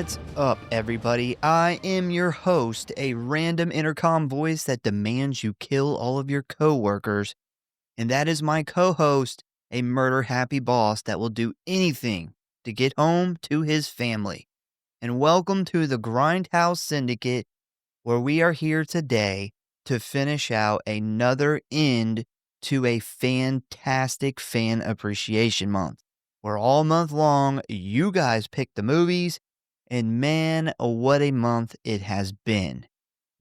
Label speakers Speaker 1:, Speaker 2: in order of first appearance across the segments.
Speaker 1: What's up, everybody? I am your host, a random intercom voice that demands you kill all of your coworkers, and that is my co-host, a murder-happy boss that will do anything to get home to his family. And welcome to the Grindhouse Syndicate, where we are here today to finish out another end to a fantastic fan appreciation month. Where all month long, you guys pick the movies, and man, what a month it has been.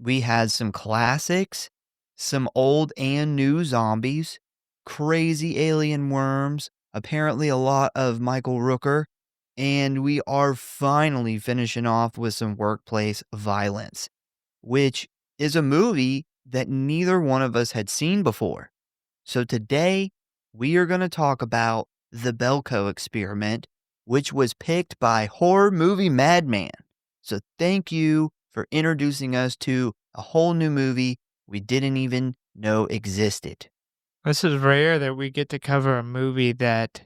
Speaker 1: We had some classics, some old and new zombies, crazy alien worms, apparently a lot of Michael Rooker, and we are finally finishing off with some workplace violence, which is a movie that neither one of us had seen before. So today, we are going to talk about the Belko Experiment, which was picked by Horror Movie Madman. So thank you for introducing us to a whole new movie we didn't even know existed.
Speaker 2: This is rare that we get to cover a movie that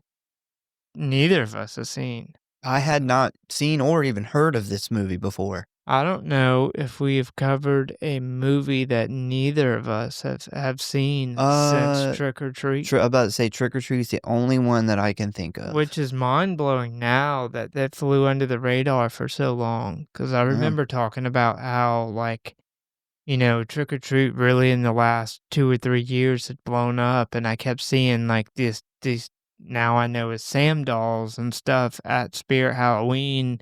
Speaker 2: neither of us have seen.
Speaker 1: I had not seen or even heard of this movie before.
Speaker 2: I don't know if we've covered a movie that neither of us have seen since Trick or Treat.
Speaker 1: I'm about to say Trick or Treat is the only one that I can think of.
Speaker 2: Which is mind-blowing now that flew under the radar for so long. Because I remember talking about how, Trick or Treat really in the last 2 or 3 years had blown up. And I kept seeing, these now I know as Sam dolls and stuff at Spirit Halloween.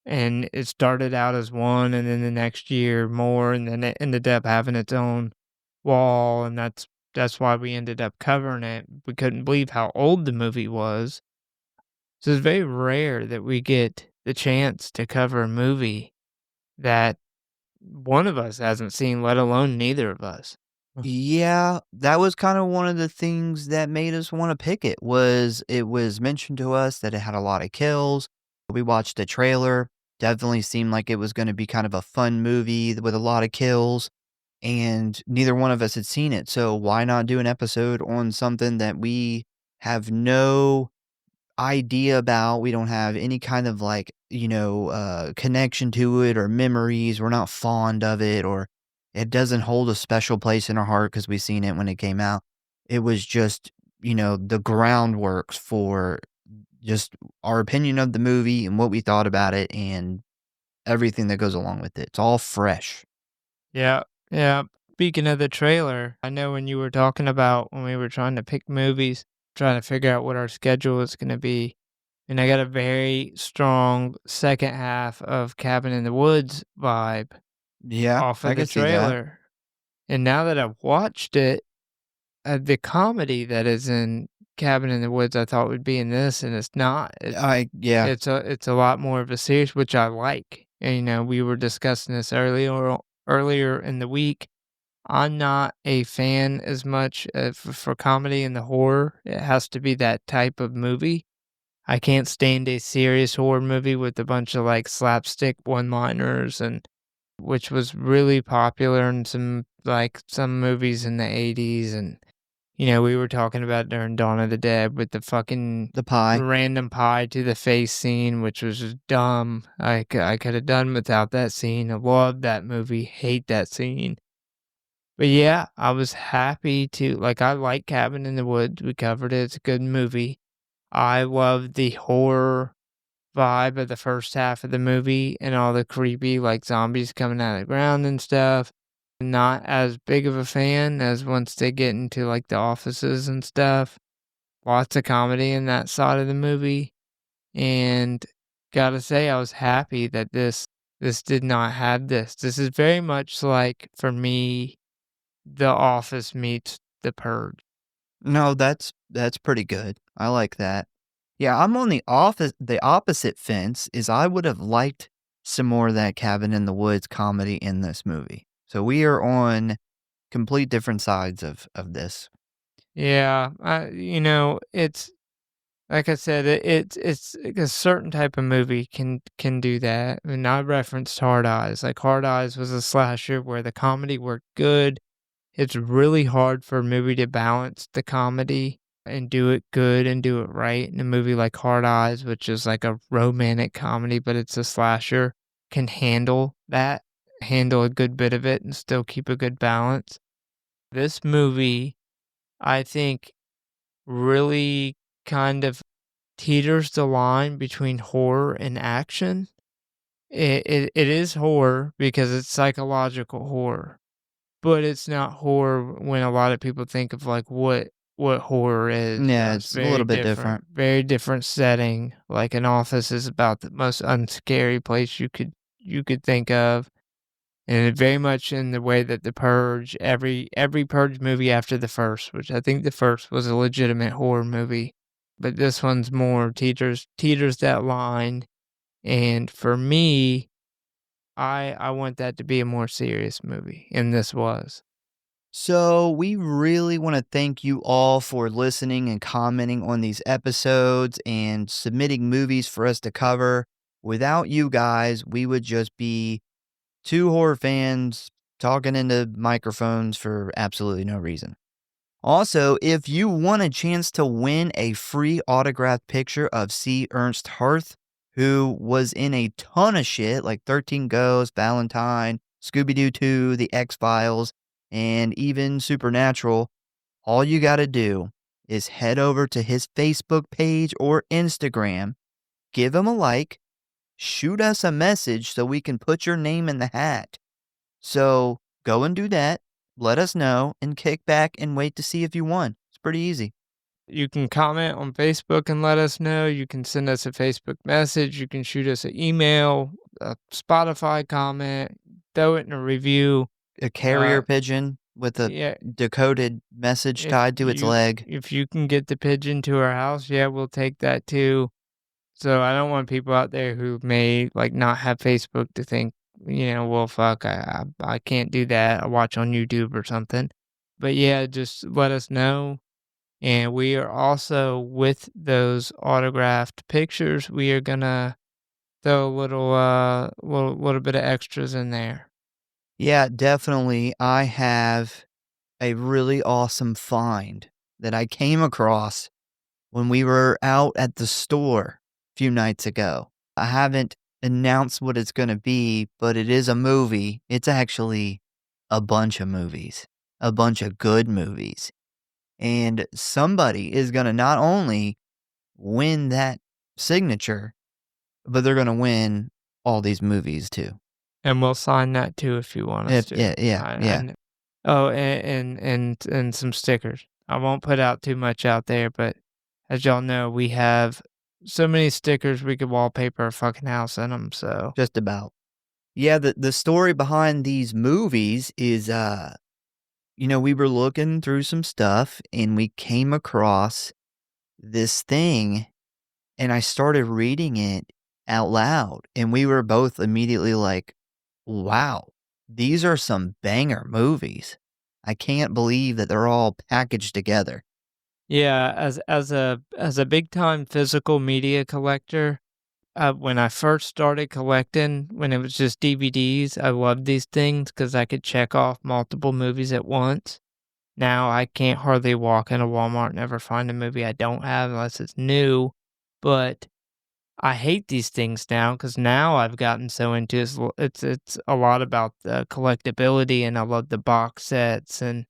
Speaker 2: And it started out as one, and then the next year more, and then it ended up having its own wall, and that's why we ended up covering it. We couldn't believe how old the movie was. So it's very rare that we get the chance to cover a movie that one of us hasn't seen, let alone neither of us.
Speaker 1: Yeah, that was kind of one of the things that made us want to pick it was mentioned to us that it had a lot of kills. We watched the trailer, definitely seemed like it was going to be kind of a fun movie with a lot of kills, and neither one of us had seen it. So why not do an episode on something that we have no idea about? We don't have any kind of connection to it or memories. We're not fond of it, or it doesn't hold a special place in our heart because we've seen it when it came out. It was just, the groundworks for just our opinion of the movie and what we thought about it and everything that goes along with it. It's all fresh.
Speaker 2: Yeah. Speaking of the trailer, I know when you were talking about when we were trying to pick movies, trying to figure out what our schedule is going to be, and I got a very strong second half of Cabin in the Woods vibe off of the trailer. And now that I've watched it, the comedy that is in Cabin in the Woods I thought would be in this, and it's not. It's a lot more of a serious, which I like. And, we were discussing this earlier in the week. I'm not a fan as much for comedy and the horror. It has to be that type of movie. I can't stand a serious horror movie with a bunch of slapstick one-liners, and which was really popular in some movies in the 80s. And we were talking about during Dawn of the Dead with the
Speaker 1: pie,
Speaker 2: random pie to the face scene, which was just dumb. I could have done without that scene. I love that movie, hate that scene. But yeah, I was happy to, I like Cabin in the Woods. We covered it. It's a good movie. I love the horror vibe of the first half of the movie and all the creepy, zombies coming out of the ground and stuff. Not as big of a fan as once they get into, the offices and stuff. Lots of comedy in that side of the movie. And gotta say, I was happy that this did not have this. This is very much for me, The Office meets The Purge.
Speaker 1: No, that's pretty good. I like that. Yeah, I'm on the opposite fence. Is I would have liked some more of that Cabin in the Woods comedy in this movie. So we are on complete different sides of this.
Speaker 2: Yeah, it's like I said, it's a certain type of movie can do that. And I referenced Hard Eyes. Hard Eyes was a slasher where the comedy worked good. It's really hard for a movie to balance the comedy and do it good and do it right. And a movie like Hard Eyes, which is like a romantic comedy, but it's a slasher, can handle that, handle a good bit of it and still keep a good balance. This movie, I think, really kind of teeters the line between horror and action. It is horror because it's psychological horror, but it's not horror when a lot of people think of like what horror is.
Speaker 1: Yeah,
Speaker 2: It's
Speaker 1: it's a little bit different.
Speaker 2: very different setting. Like an office is about the most unscary place you could think of. And it very much in the way that The Purge, every Purge movie after the first, which I think the first was a legitimate horror movie, but this one's more teeters that line. And for me, I want that to be a more serious movie, and this was.
Speaker 1: So, we really want to thank you all for listening and commenting on these episodes and submitting movies for us to cover. Without you guys, we would just be two horror fans talking into microphones for absolutely no reason. Also, if you want a chance to win a free autographed picture of C. Ernst Harth, who was in a ton of shit like 13 Ghosts, Valentine, Scooby-Doo 2, The X-Files, and even Supernatural, all you got to do is head over to his Facebook page or Instagram, give him a like, shoot us a message so we can put your name in the hat. So go and do that, let us know, and kick back and wait to see if you won. It's pretty easy.
Speaker 2: You can comment on Facebook and let us know. You can send us a Facebook message. You can shoot us an email, a Spotify comment, throw it in a review.
Speaker 1: A carrier pigeon with a
Speaker 2: Yeah,
Speaker 1: decoded message tied to its leg.
Speaker 2: if you can get the pigeon to our house, yeah, we'll take that too. So I don't want people out there who may like not have Facebook to think, well, fuck, I can't do that. I watch on YouTube or something. But yeah, just let us know. And we are also with those autographed pictures. We are gonna throw a little bit of extras in there.
Speaker 1: Yeah, definitely. I have a really awesome find that I came across when we were out at the store a few nights ago. I haven't announced what it's going to be, but it is a movie. It's actually a bunch of movies, a bunch of good movies. And somebody is going to not only win that signature, but they're going to win all these movies too.
Speaker 2: And we'll sign that too if you want us to.
Speaker 1: Yeah.
Speaker 2: Oh, and some stickers. I won't put out too much out there, but as y'all know, we have so many stickers we could wallpaper a fucking house in them. So
Speaker 1: Just about. Yeah, the story behind these movies is, we were looking through some stuff and we came across this thing and I started reading it out loud and we were both immediately like, wow, these are some banger movies. I can't believe that they're all packaged together.
Speaker 2: yeah, as a big time physical media collector, when I first started collecting, when it was just DVDs, I loved these things because I could check off multiple movies at once. Now I can't hardly walk into Walmart and ever find a movie I don't have unless it's new. But I hate these things now because now I've gotten so into it's a lot about the collectability, and I love the box sets and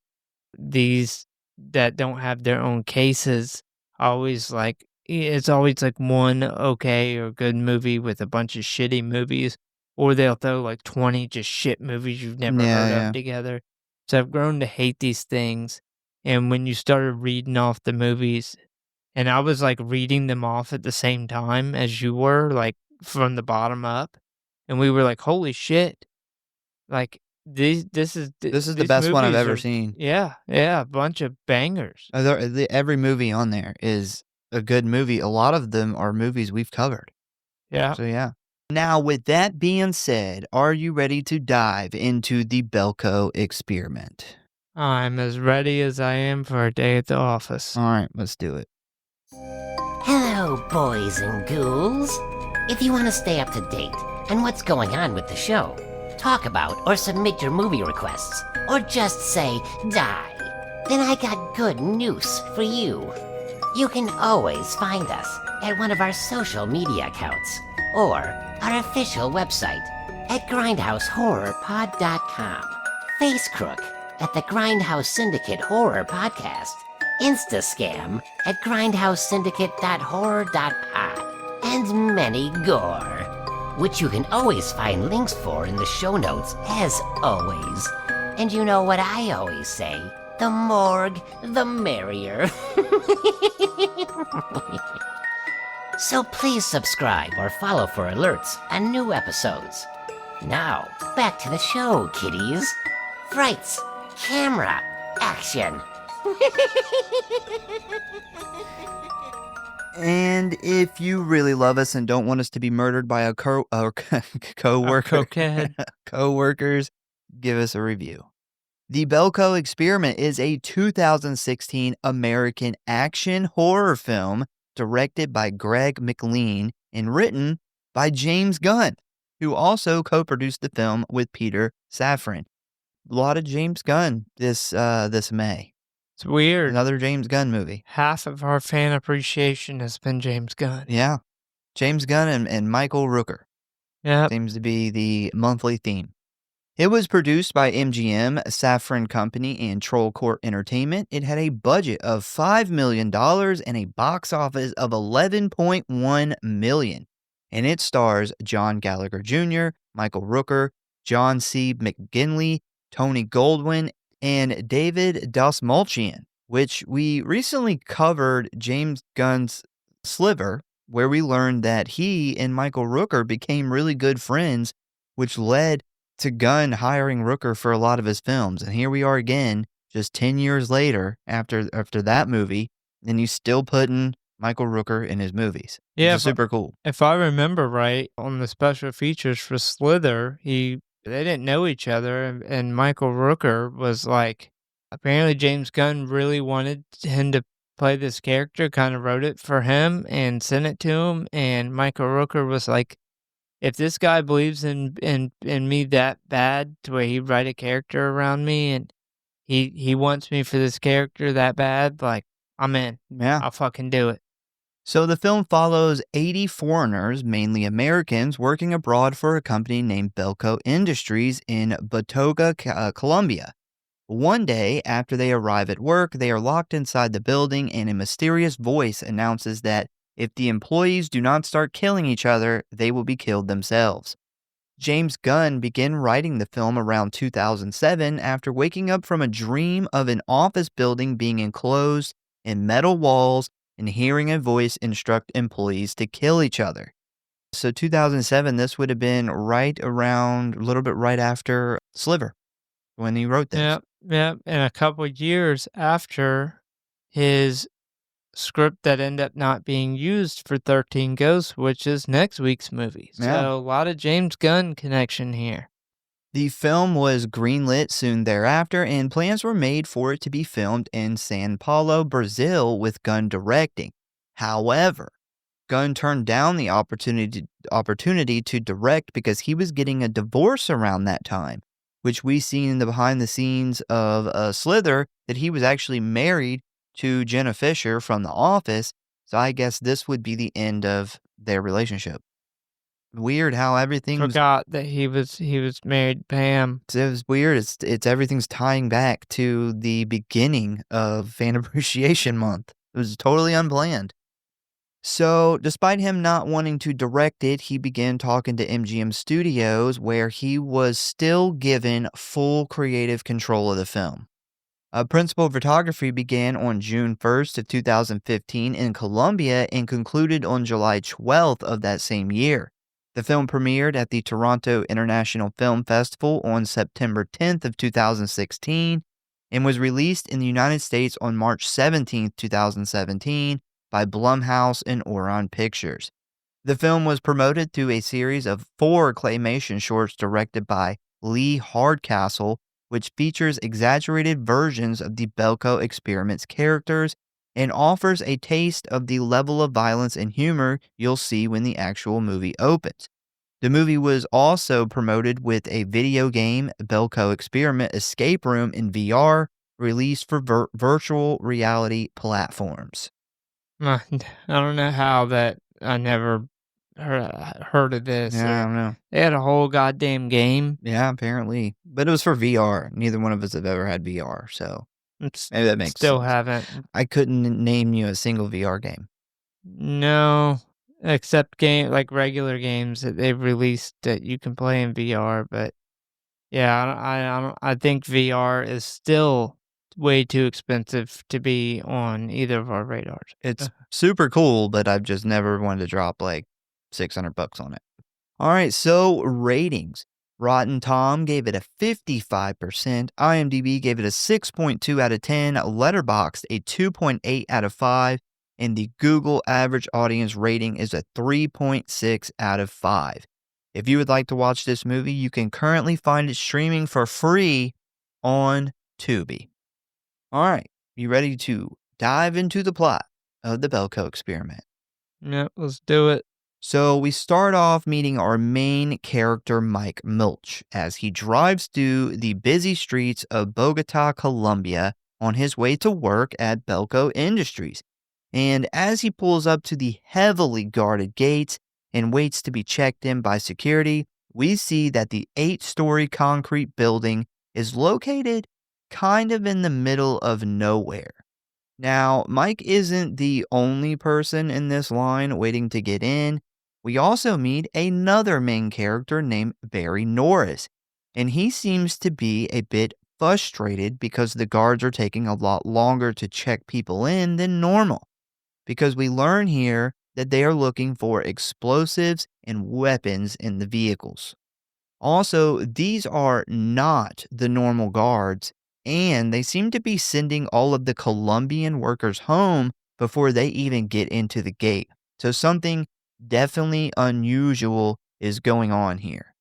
Speaker 2: these that don't have their own cases. It's always like one okay or good movie with a bunch of shitty movies, or they'll throw like 20 just shit movies you've never heard
Speaker 1: Yeah.
Speaker 2: of together. So I've grown to hate these things. And when you started reading off the movies, and I was like reading them off at the same time as you were, like from the bottom up, and we were like, holy shit. Like
Speaker 1: This is the
Speaker 2: these
Speaker 1: best one I've
Speaker 2: movies
Speaker 1: ever
Speaker 2: are,
Speaker 1: seen.
Speaker 2: yeah, a bunch of bangers.
Speaker 1: Every movie on there is a good movie. A lot of them are movies we've covered.
Speaker 2: Yeah.
Speaker 1: So, yeah. Now, with that being said, are you ready to dive into the Belko Experiment?
Speaker 2: I'm as ready as I am for a day at the office.
Speaker 1: All right, let's do it.
Speaker 3: Hello, boys and ghouls. If you want to stay up to date on what's going on with the show, talk about or submit your movie requests, or just say die, then I got good news for you. You can always find us at one of our social media accounts or our official website at Grindhouse.Horror.Pod.com, Facecrook at the Grindhouse Syndicate Horror Podcast, Instascam at grindhousesyndicate.horror.pod, and many gore, which you can always find links for in the show notes as always. And you know what I always say, the morgue, the merrier. So please subscribe or follow for alerts on new episodes. Now, back to the show, kiddies. Frights, camera, action.
Speaker 1: And if you really love us and don't want us to be murdered by a coworker,
Speaker 2: Cokehead.
Speaker 1: coworkers, give us a review. The Belko Experiment is a 2016 American action horror film directed by Greg McLeans and written by James Gunn, who also co-produced the film with Peter Safran. A lot of James Gunn this May.
Speaker 2: It's weird.
Speaker 1: Another James Gunn movie.
Speaker 2: Half of our fan appreciation has been James Gunn.
Speaker 1: Yeah. James Gunn and Michael Rooker.
Speaker 2: Yep.
Speaker 1: Seems to be the monthly theme. It was produced by MGM, Safran Company, and Troll Court Entertainment. It had a budget of $5 million and a box office of $11.1 million. And it stars John Gallagher Jr., Michael Rooker, John C. McGinley, Tony Goldwyn, and David Dastmalchian, which we recently covered James Gunn's Sliver, where we learned that he and Michael Rooker became really good friends, which led to Gunn hiring Rooker for a lot of his films. And here we are again, just 10 years later after that movie, and he's still putting Michael Rooker in his movies.
Speaker 2: Yeah,
Speaker 1: super cool.
Speaker 2: If I remember right, on the special features for Slither, they didn't know each other, and Michael Rooker was like, apparently James Gunn really wanted him to play this character, kind of wrote it for him and sent it to him, and Michael Rooker was like, if this guy believes in me that bad to where he'd write a character around me and he wants me for this character that bad, like, I'm in.
Speaker 1: Yeah.
Speaker 2: I'll fucking do it.
Speaker 1: So the film follows 80 foreigners, mainly Americans, working abroad for a company named Belco Industries in Bogota, Colombia. One day, after they arrive at work, they are locked inside the building and a mysterious voice announces that if the employees do not start killing each other, they will be killed themselves. James Gunn began writing the film around 2007 after waking up from a dream of an office building being enclosed in metal walls and hearing a voice instruct employees to kill each other. So 2007, this would have been right around, a little bit right after Sliver, when he wrote this.
Speaker 2: Yeah, and a couple years after his script that ended up not being used for 13 Ghosts, which is next week's movie.
Speaker 1: Yeah.
Speaker 2: So a lot of James Gunn connection here.
Speaker 1: The film was greenlit soon thereafter, and plans were made for it to be filmed in Sao Paulo, Brazil, with Gunn directing. However, Gunn turned down the opportunity to direct because he was getting a divorce around that time, which we seen in the behind the scenes of Slither, that he was actually married to Jenna Fisher from The Office, so I guess this would be the end of their relationship. Weird how everything
Speaker 2: forgot that he was married to Pam.
Speaker 1: It was weird. It's everything's tying back to the beginning of Fan Appreciation Month. It was totally unplanned. So, despite him not wanting to direct it, he began talking to MGM Studios, where he was still given full creative control of the film. Principal photography began on June 1st of 2015 in Colombia and concluded on July 12th of that same year. The film premiered at the Toronto International Film Festival on September 10th of 2016 and was released in the United States on March 17th, 2017 by Blumhouse and Orion Pictures. The film was promoted through a series of 4 claymation shorts directed by Lee Hardcastle, which features exaggerated versions of the Belko Experiment's characters and offers a taste of the level of violence and humor you'll see when the actual movie opens. The movie was also promoted with a video game, Belko Experiment Escape Room in VR, released for virtual reality platforms.
Speaker 2: I don't know how that I never heard of this.
Speaker 1: Yeah, I don't know.
Speaker 2: They had a whole goddamn game.
Speaker 1: Yeah, apparently. But it was for VR. Neither one of us have ever had VR, so
Speaker 2: It's
Speaker 1: maybe that makes
Speaker 2: still
Speaker 1: sense.
Speaker 2: haven't.
Speaker 1: I couldn't name you a single VR game.
Speaker 2: No, except like regular games that they've released that you can play in VR. But yeah, I think VR is still way too expensive to be on either of our radars.
Speaker 1: It's super cool, but I've just never wanted to drop like $600 on it. All right, so ratings. Rotten Tom gave it a 55%, IMDb gave it a 6.2 out of 10, Letterboxd a 2.8 out of 5, and the Google average audience rating is a 3.6 out of 5. If you would like to watch this movie, you can currently find it streaming for free on Tubi. All right, you ready to dive into the plot of the Belko Experiment?
Speaker 2: Yep, let's do it.
Speaker 1: So we start off meeting our main character, Mike Milch, as he drives through the busy streets of Bogota, Colombia, on his way to work at Belco Industries. And as he pulls up to the heavily guarded gates and waits to be checked in by security, we see that the 8-story concrete building is located kind of in the middle of nowhere. Now, Mike isn't the only person in this line waiting to get in. We also meet another main character named Barry Norris, and he seems to be a bit frustrated because the guards are taking a lot longer to check people in than normal, because we learn here that they are looking for explosives and weapons in the vehicles. Also, these are not the normal guards, and they seem to be sending all of the Colombian workers home before they even get into the gate. So something definitely unusual is going on here.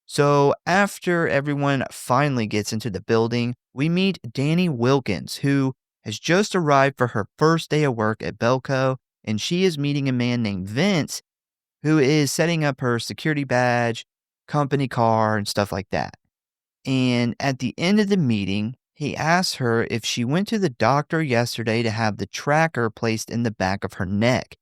Speaker 1: So after everyone finally gets into the building, we meet Danny Wilkins, who has just arrived for her first day of work at Belco, and she is meeting a man named Vince, who is setting up her security badge, company car, and stuff like that. And at the end of the meeting, he asks her if she went to the doctor yesterday to have the tracker placed in the back of her neck.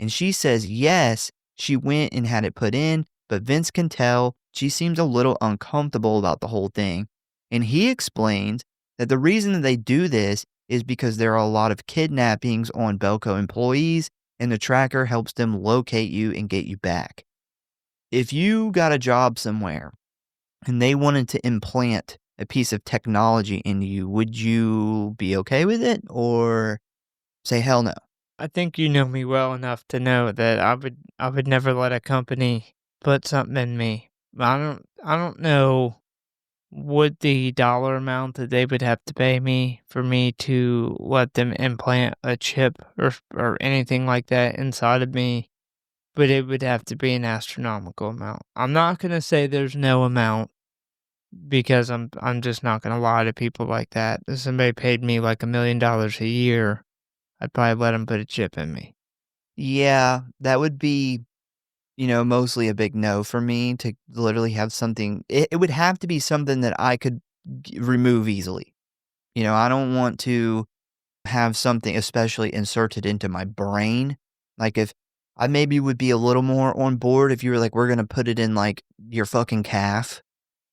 Speaker 1: And she says yes, she went and had it put in, but Vince can tell she seems a little uncomfortable about the whole thing. And he explains that the reason that they do this is because there are a lot of kidnappings on Belco employees, and the tracker helps them locate you and get you back. If you got a job somewhere and they wanted to implant a piece of technology into you, would you be okay with it or say hell no?
Speaker 2: I think you know me well enough to know that I would never let a company put something in me. I don't know what the dollar amount that they would have to pay me for me to let them implant a chip or anything like that inside of me, but it would have to be an astronomical amount. I'm not gonna say there's no amount because I'm just not gonna lie to people like that. If somebody paid me like $1 million a year, I'd probably let them put a chip in me.
Speaker 1: Yeah, that would be, mostly a big no for me to literally have something. It would have to be something that I could remove easily. I don't want to have something especially inserted into my brain. Like if I maybe would be a little more on board if you were like, we're going to put it in like your fucking calf,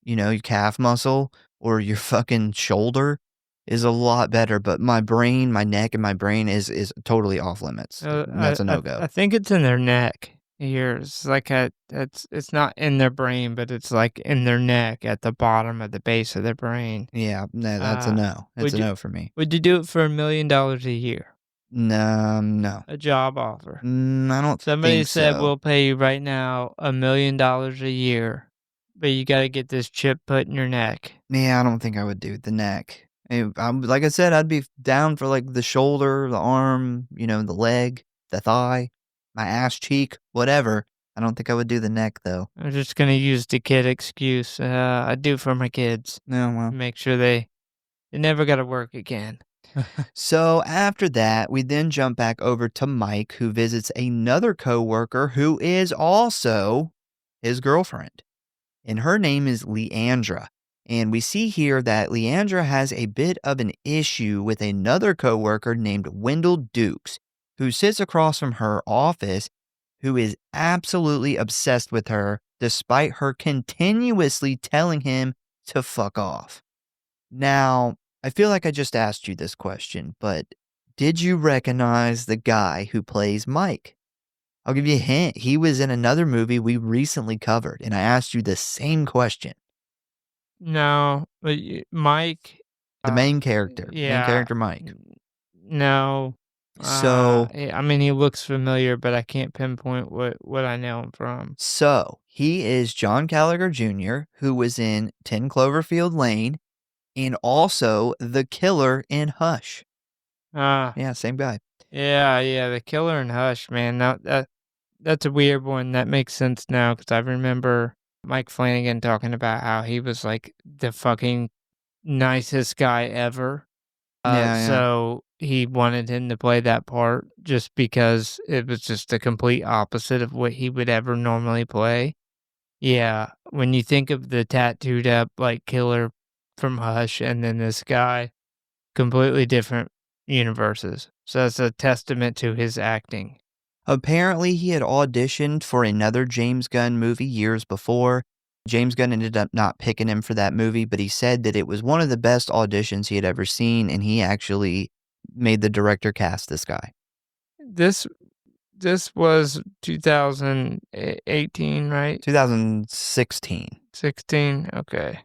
Speaker 1: your calf muscle or your fucking shoulder is a lot better. But my brain, my neck and my brain is totally off limits. That's a no-go.
Speaker 2: I think it's in their neck. Here, it's like it's not in their brain, but it's like in their neck at the bottom of the base of their brain.
Speaker 1: Yeah, no, that's a no. That's a no for me.
Speaker 2: Would you do it for $1 million a year?
Speaker 1: No.
Speaker 2: A job offer.
Speaker 1: I don't
Speaker 2: Somebody
Speaker 1: think
Speaker 2: said
Speaker 1: so.
Speaker 2: we'll pay you right now $1 million a year, but you got to get this chip put in your neck.
Speaker 1: Yeah, I don't think I would do the neck. Like I said, I'd be down for like the shoulder, the arm, the leg, the thigh, my ass cheek, whatever. I don't think I would do the neck though.
Speaker 2: I'm just gonna use the kid excuse. I do for my kids.
Speaker 1: No, well.
Speaker 2: Make sure they never got to work again.
Speaker 1: So after that, we then jump back over to Mike, who visits another coworker who is also his girlfriend. And her name is Leandra. And we see here that Leandra has a bit of an issue with another coworker named Wendell Dukes. who sits across from her office, who is absolutely obsessed with her despite her continuously telling him to fuck off. Now, I feel like I just asked you this question, but did you recognize the guy who plays Mike? I'll give you a hint. He was in another movie we recently covered, and I asked you the same question.
Speaker 2: No, but Mike,
Speaker 1: The main
Speaker 2: yeah,
Speaker 1: character Mike.
Speaker 2: no.
Speaker 1: So,
Speaker 2: I mean, he looks familiar, but I can't pinpoint what I know him from.
Speaker 1: he is John Gallagher Jr., who was in 10 Cloverfield Lane and also the killer in Hush.
Speaker 2: Ah,
Speaker 1: Yeah, same guy.
Speaker 2: yeah, the Killer and Hush, man. That's a weird one. That makes sense now because I remember Mike Flanagan talking about how he was like the fucking nicest guy ever.
Speaker 1: Yeah.
Speaker 2: So he wanted him to play that part just because it was just the complete opposite of what he would ever normally play. Yeah, when you think of the tattooed up like killer from Hush and then this guy, completely different universes. So that's a testament to his acting.
Speaker 1: Apparently, he had auditioned for another James Gunn movie years before. James Gunn ended up not picking him for that movie, but he said that it was one of the best auditions he had ever seen, and he actually made the director cast this guy.
Speaker 2: This this was 2018, right?
Speaker 1: 2016.
Speaker 2: 16. Okay.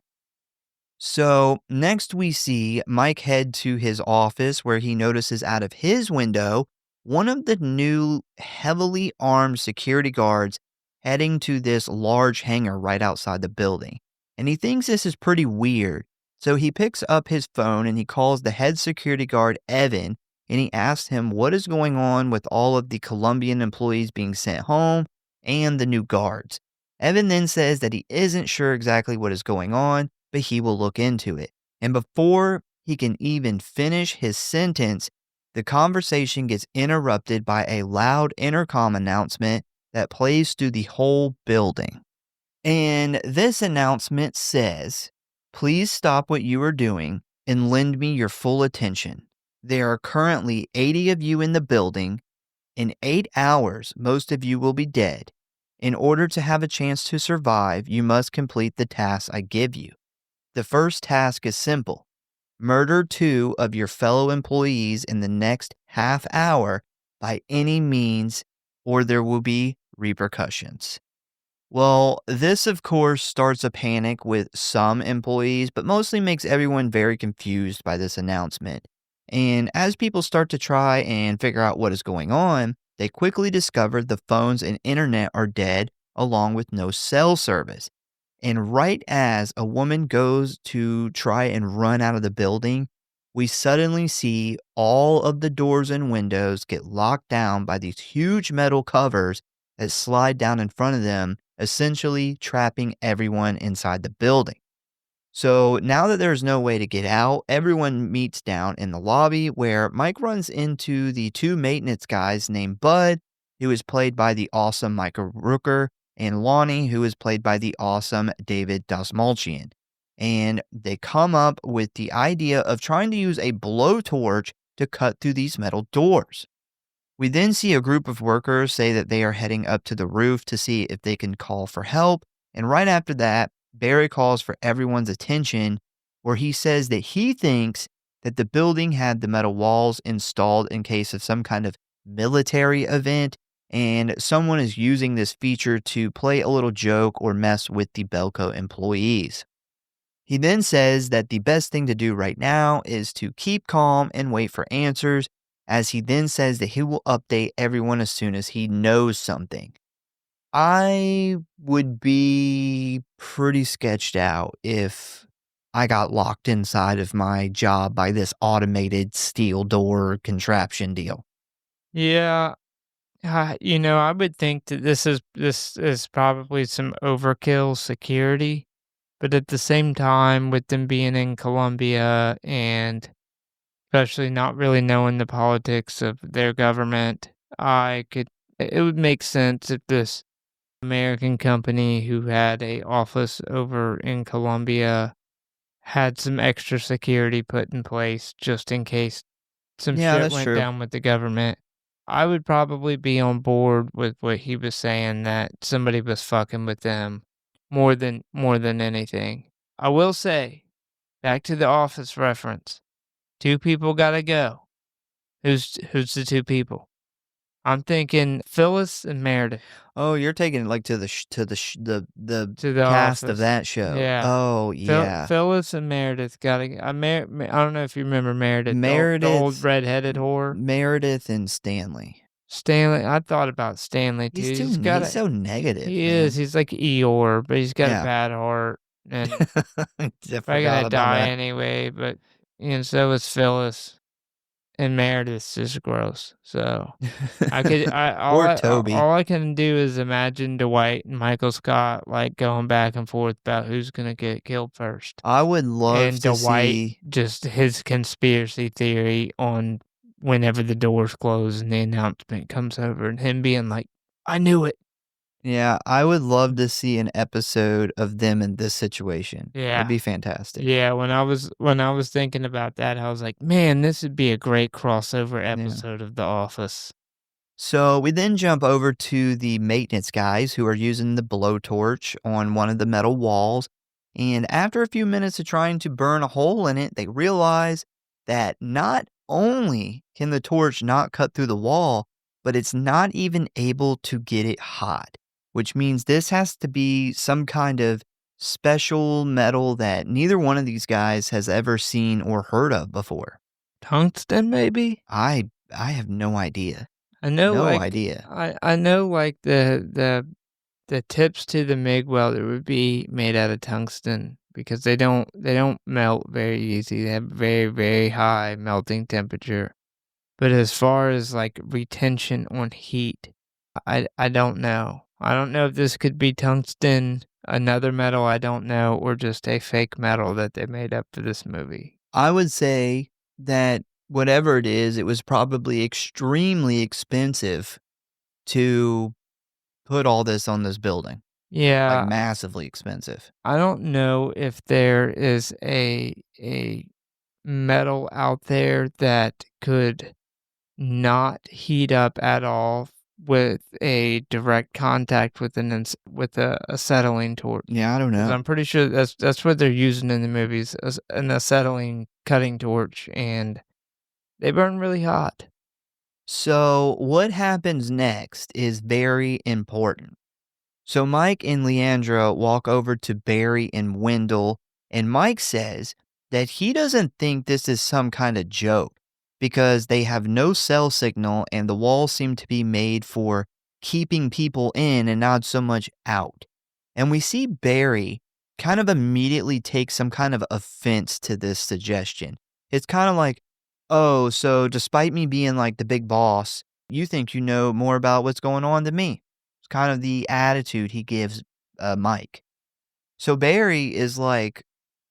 Speaker 1: So next we see Mike head to his office where he notices out of his window one of the new heavily armed security guards heading to this large hangar right outside the building. And he thinks this is pretty weird. So he picks up his phone and he calls the head security guard, Evan, and he asks him what is going on with all of the Colombian employees being sent home and the new guards. Evan then says that he isn't sure exactly what is going on, but he will look into it. And before he can even finish his sentence, the conversation gets interrupted by a loud intercom announcement that plays through the whole building. And this announcement says, "Please stop what you are doing and lend me your full attention. There are currently 80 of you in the building. In 8 hours, most of you will be dead. In order to have a chance to survive, you must complete the tasks I give you. The first task is simple. Murder 2 of your fellow employees in the next half hour by any means, or there will be repercussions." Well, this of course starts a panic with some employees, but mostly makes everyone very confused by this announcement. And as people start to try and figure out what is going on, they quickly discover the phones and internet are dead, along with no cell service. And right as a woman goes to try and run out of the building, we suddenly see all of the doors and windows get locked down by these huge metal covers that slide down in front of them, essentially trapping everyone inside the building. So now that there's no way to get out, everyone meets down in the lobby where Mike runs into the 2 maintenance guys named Bud, who is played by the awesome Michael Rooker, and Lonnie, who is played by the awesome David Dastmalchian. And they come up with the idea of trying to use a blowtorch to cut through these metal doors. We then see a group of workers say that they are heading up to the roof to see if they can call for help. And right after that, Barry calls for everyone's attention, where he says that he thinks that the building had the metal walls installed in case of some kind of military event, and someone is using this feature to play a little joke or mess with the Belco employees. He then says that the best thing to do right now is to keep calm and wait for answers, as he then says that he will update everyone as soon as he knows something. I would be pretty sketched out if I got locked inside of my job by this automated steel door contraption deal.
Speaker 2: Yeah, I would think that this is probably some overkill security, but at the same time, with them being in Colombia and especially not really knowing the politics of their government, it would make sense if this American company who had a office over in Colombia had some extra security put in place just in case some
Speaker 1: Yeah,
Speaker 2: shit
Speaker 1: that's
Speaker 2: went
Speaker 1: true.
Speaker 2: down with the government. I would probably be on board with what he was saying, that somebody was fucking with them more than anything. I will say, back to the Office reference, 2 people gotta go. Who's the 2 people? I'm thinking Phyllis and Meredith
Speaker 1: Oh, you're taking it like to the
Speaker 2: to the
Speaker 1: cast of
Speaker 2: Office.
Speaker 1: that show.
Speaker 2: Yeah.
Speaker 1: Oh, yeah.
Speaker 2: Phyllis and Meredith gotta I don't know if you remember Meredith, the old
Speaker 1: Meredith
Speaker 2: redheaded whore.
Speaker 1: Meredith and Stanley.
Speaker 2: Stanley, I thought about Stanley too.
Speaker 1: He's so negative,
Speaker 2: He
Speaker 1: man.
Speaker 2: is. He's like Eeyore, but he's got a
Speaker 1: Yeah.
Speaker 2: bad heart, and
Speaker 1: I
Speaker 2: probably
Speaker 1: forgot
Speaker 2: gonna
Speaker 1: about
Speaker 2: die
Speaker 1: that.
Speaker 2: anyway. But so is Phyllis, and Meredith's just gross. So
Speaker 1: Or Toby.
Speaker 2: all I can do is imagine Dwight and Michael Scott like going back and forth about who's gonna get killed first.
Speaker 1: I would love
Speaker 2: And
Speaker 1: to
Speaker 2: Dwight,
Speaker 1: see.
Speaker 2: just his conspiracy theory on whenever the doors close and the announcement comes over, and him being like, I knew it.
Speaker 1: Yeah, I would love to see an episode of them in this situation.
Speaker 2: Yeah.
Speaker 1: It'd be fantastic.
Speaker 2: Yeah, when I was thinking about that, I was like, man, this would be a great crossover episode of The Office.
Speaker 1: So we then jump over to the maintenance guys who are using the blowtorch on one of the metal walls. And after a few minutes of trying to burn a hole in it, they realize that not only can the torch not cut through the wall, but it's not even able to get it hot, which means this has to be some kind of special metal that neither one of these guys has ever seen or heard of before.
Speaker 2: Tungsten, maybe?
Speaker 1: I have no idea.
Speaker 2: I know,
Speaker 1: No
Speaker 2: like,
Speaker 1: idea.
Speaker 2: I know, like, the tips to the MIG welder would be made out of tungsten, because they don't melt very easy. They have very, very high melting temperature. But as far as like retention on heat, I don't know. I don't know if this could be tungsten, another metal I don't know, or just a fake metal that they made up for this movie.
Speaker 1: I would say that whatever it is, it was probably extremely expensive to put all this on this building.
Speaker 2: Yeah.
Speaker 1: Like massively expensive.
Speaker 2: I don't know if there is a metal out there that could not heat up at all with a direct contact with with a acetylene torch.
Speaker 1: Yeah, I don't
Speaker 2: 'Cause
Speaker 1: know.
Speaker 2: I'm pretty sure that's what they're using in the movies, an acetylene cutting torch, and they burn really hot.
Speaker 1: So what happens next is very important. So Mike and Leandra walk over to Barry and Wendell, and Mike says that he doesn't think this is some kind of joke because they have no cell signal and the walls seem to be made for keeping people in and not so much out. And we see Barry kind of immediately take some kind of offense to this suggestion. It's kind of like, oh, so despite me being like the big boss, you think you know more about what's going on than me. It's kind of the attitude he gives Mike. So Barry is like,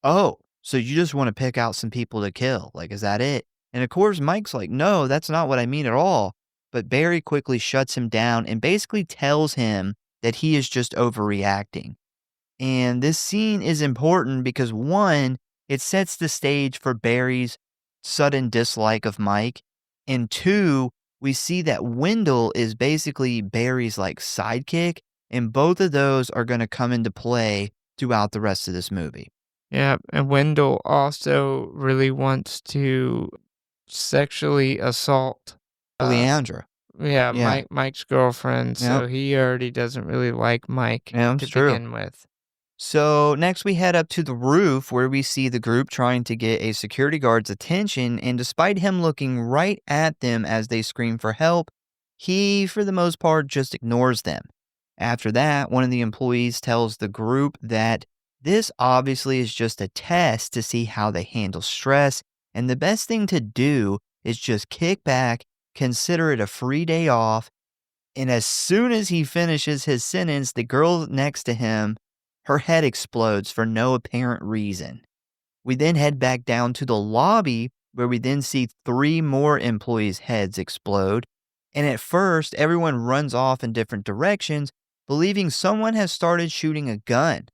Speaker 1: oh, so you just want to pick out some people to kill. Like, is that it? And of course, Mike's like, no, that's not what I mean at all. But Barry quickly shuts him down and basically tells him that he is just overreacting. And this scene is important because, one, it sets the stage for Barry's sudden dislike of Mike. And two, we see that Wendell is basically Barry's like sidekick. And both of those are going to come into play throughout the rest of this movie.
Speaker 2: Yeah, and Wendell also really wants to sexually assault
Speaker 1: Leandra.
Speaker 2: Yeah. Mike's girlfriend, so he already doesn't really like Mike to begin with.
Speaker 1: So next we head up to the roof where we see the group trying to get a security guard's attention, and despite him looking right at them as they scream for help, he, for the most part, just ignores them. After that, one of the employees tells the group that this obviously is just a test to see how they handle stress, and the best thing to do is just kick back, consider it a free day off, and as soon as he finishes his sentence, the girl next to him, her head explodes for no apparent reason. We then head back down to the lobby where we then see 3 more employees' heads explode, and at first, everyone runs off in different directions, believing someone has started shooting a gun.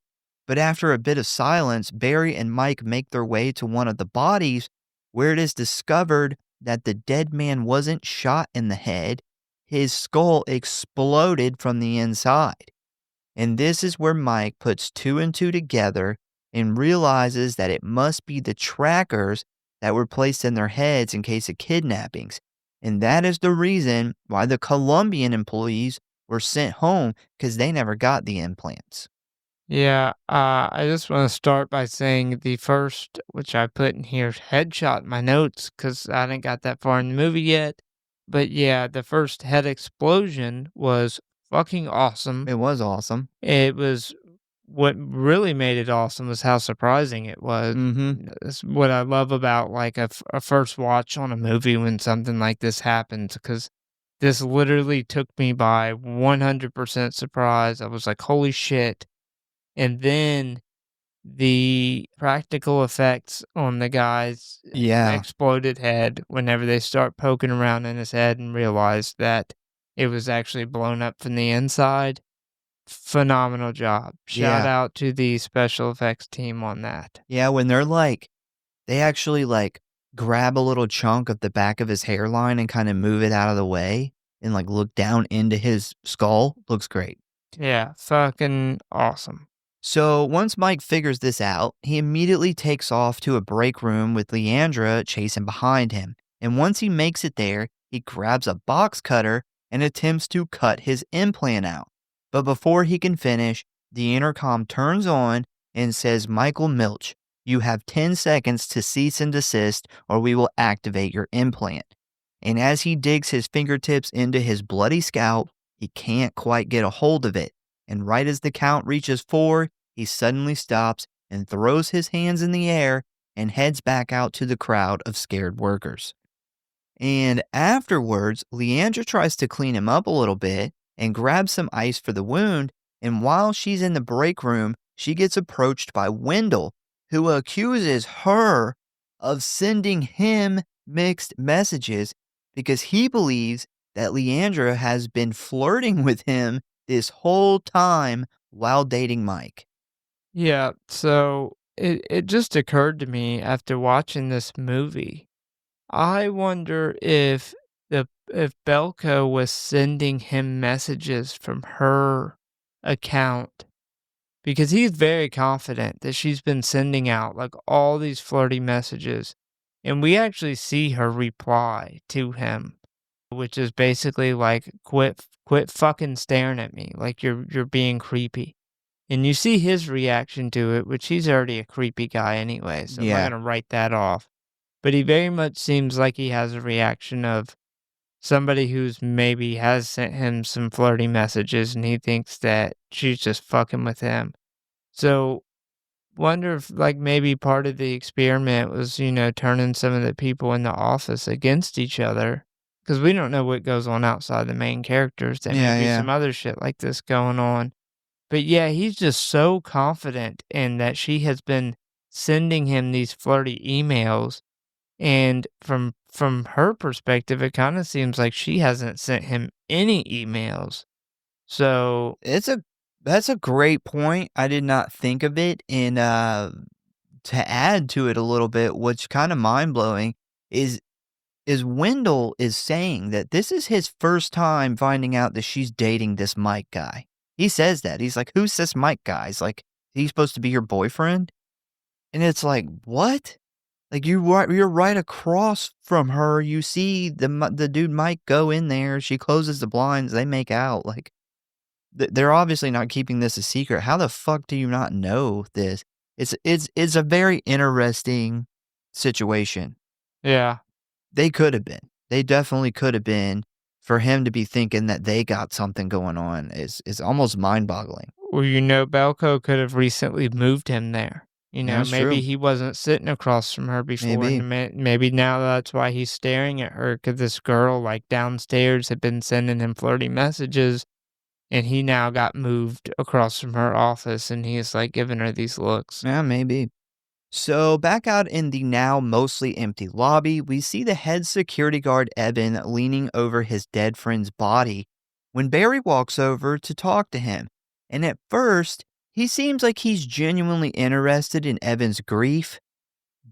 Speaker 1: But after a bit of silence, Barry and Mike make their way to one of the bodies where it is discovered that the dead man wasn't shot in the head. his skull exploded from the inside. And this is where Mike puts two and two together and realizes that it must be the trackers that were placed in their heads in case of kidnappings. And that is the reason why the Colombian employees were sent home, because they never got the implants.
Speaker 2: Yeah, I just want to start by saying the first, which I put in here, headshot in my notes because I didn't got that far in the movie yet. But yeah, the first head explosion was fucking awesome.
Speaker 1: It was awesome.
Speaker 2: It was what really made it awesome was how surprising it was.
Speaker 1: Mm-hmm.
Speaker 2: That's what I love about like a first watch on a movie when something like this happens, because this literally took me by 100% surprise. I was like, holy shit. And then the practical effects on the guy's
Speaker 1: Yeah.
Speaker 2: exploded head whenever they start poking around in his head and realize that it was actually blown up from the inside. Phenomenal job. Shout
Speaker 1: Yeah.
Speaker 2: out to the special effects team on that.
Speaker 1: Yeah, when they actually grab a little chunk of the back of his hairline and kind of move it out of the way and look down into his skull. Looks great.
Speaker 2: Yeah, fucking awesome.
Speaker 1: So once Mike figures this out, he immediately takes off to a break room with Leandra chasing behind him. And once he makes it there, he grabs a box cutter and attempts to cut his implant out. But before he can finish, the intercom turns on and says, "Michael Milch, you have 10 seconds to cease and desist or we will activate your implant." And as he digs his fingertips into his bloody scalp, he can't quite get a hold of it. And right as the count reaches 4, he suddenly stops and throws his hands in the air and heads back out to the crowd of scared workers. And afterwards, Leandra tries to clean him up a little bit and grabs some ice for the wound. And while she's in the break room, she gets approached by Wendell, who accuses her of sending him mixed messages because he believes that Leandra has been flirting with him this whole time while dating Mike.
Speaker 2: Yeah, so it just occurred to me after watching this movie. I wonder if Belko was sending him messages from her account, because he's very confident that she's been sending out all these flirty messages, and we actually see her reply to him, which is basically like quit fucking staring at me like you're being creepy. And you see his reaction to it, which he's already a creepy guy anyway, so I'm not
Speaker 1: Yeah.
Speaker 2: gonna write that off. But he very much seems like he has a reaction of somebody who's maybe has sent him some flirty messages and he thinks that she's just fucking with him. So wonder if maybe part of the experiment was, turning some of the people in the office against each other. Because we don't know what goes on outside the main characters. There may be some other shit like this going on. But yeah, he's just so confident in that she has been sending him these flirty emails. And from her perspective, it kind of seems like she hasn't sent him any emails. So
Speaker 1: That's a great point. I did not think of it. And to add to it a little bit, what's kind of mind blowing is Wendell is saying that this is his first time finding out that she's dating this Mike guy. He says that. He's like, "Who's this Mike guy?" He's like, "He's supposed to be your boyfriend?" And it's like, what? You're right across from her. You see the dude Mike go in there. She closes the blinds. They make out. They're obviously not keeping this a secret. How the fuck do you not know this? It's a very interesting situation.
Speaker 2: yeah.
Speaker 1: They could have been. They definitely could have been. For him to be thinking that they got something going on is almost mind-boggling.
Speaker 2: Well, Belko could have recently moved him there.
Speaker 1: That's
Speaker 2: Maybe
Speaker 1: true.
Speaker 2: he wasn't sitting across from her before.
Speaker 1: Maybe.
Speaker 2: And maybe now that's why he's staring at her, because this girl, downstairs had been sending him flirty messages, and he now got moved across from her office, and he's, giving her these looks.
Speaker 1: Yeah, maybe. So back out in the now mostly empty lobby, we see the head security guard Evan leaning over his dead friend's body when Barry walks over to talk to him. And at first, he seems like he's genuinely interested in Evan's grief,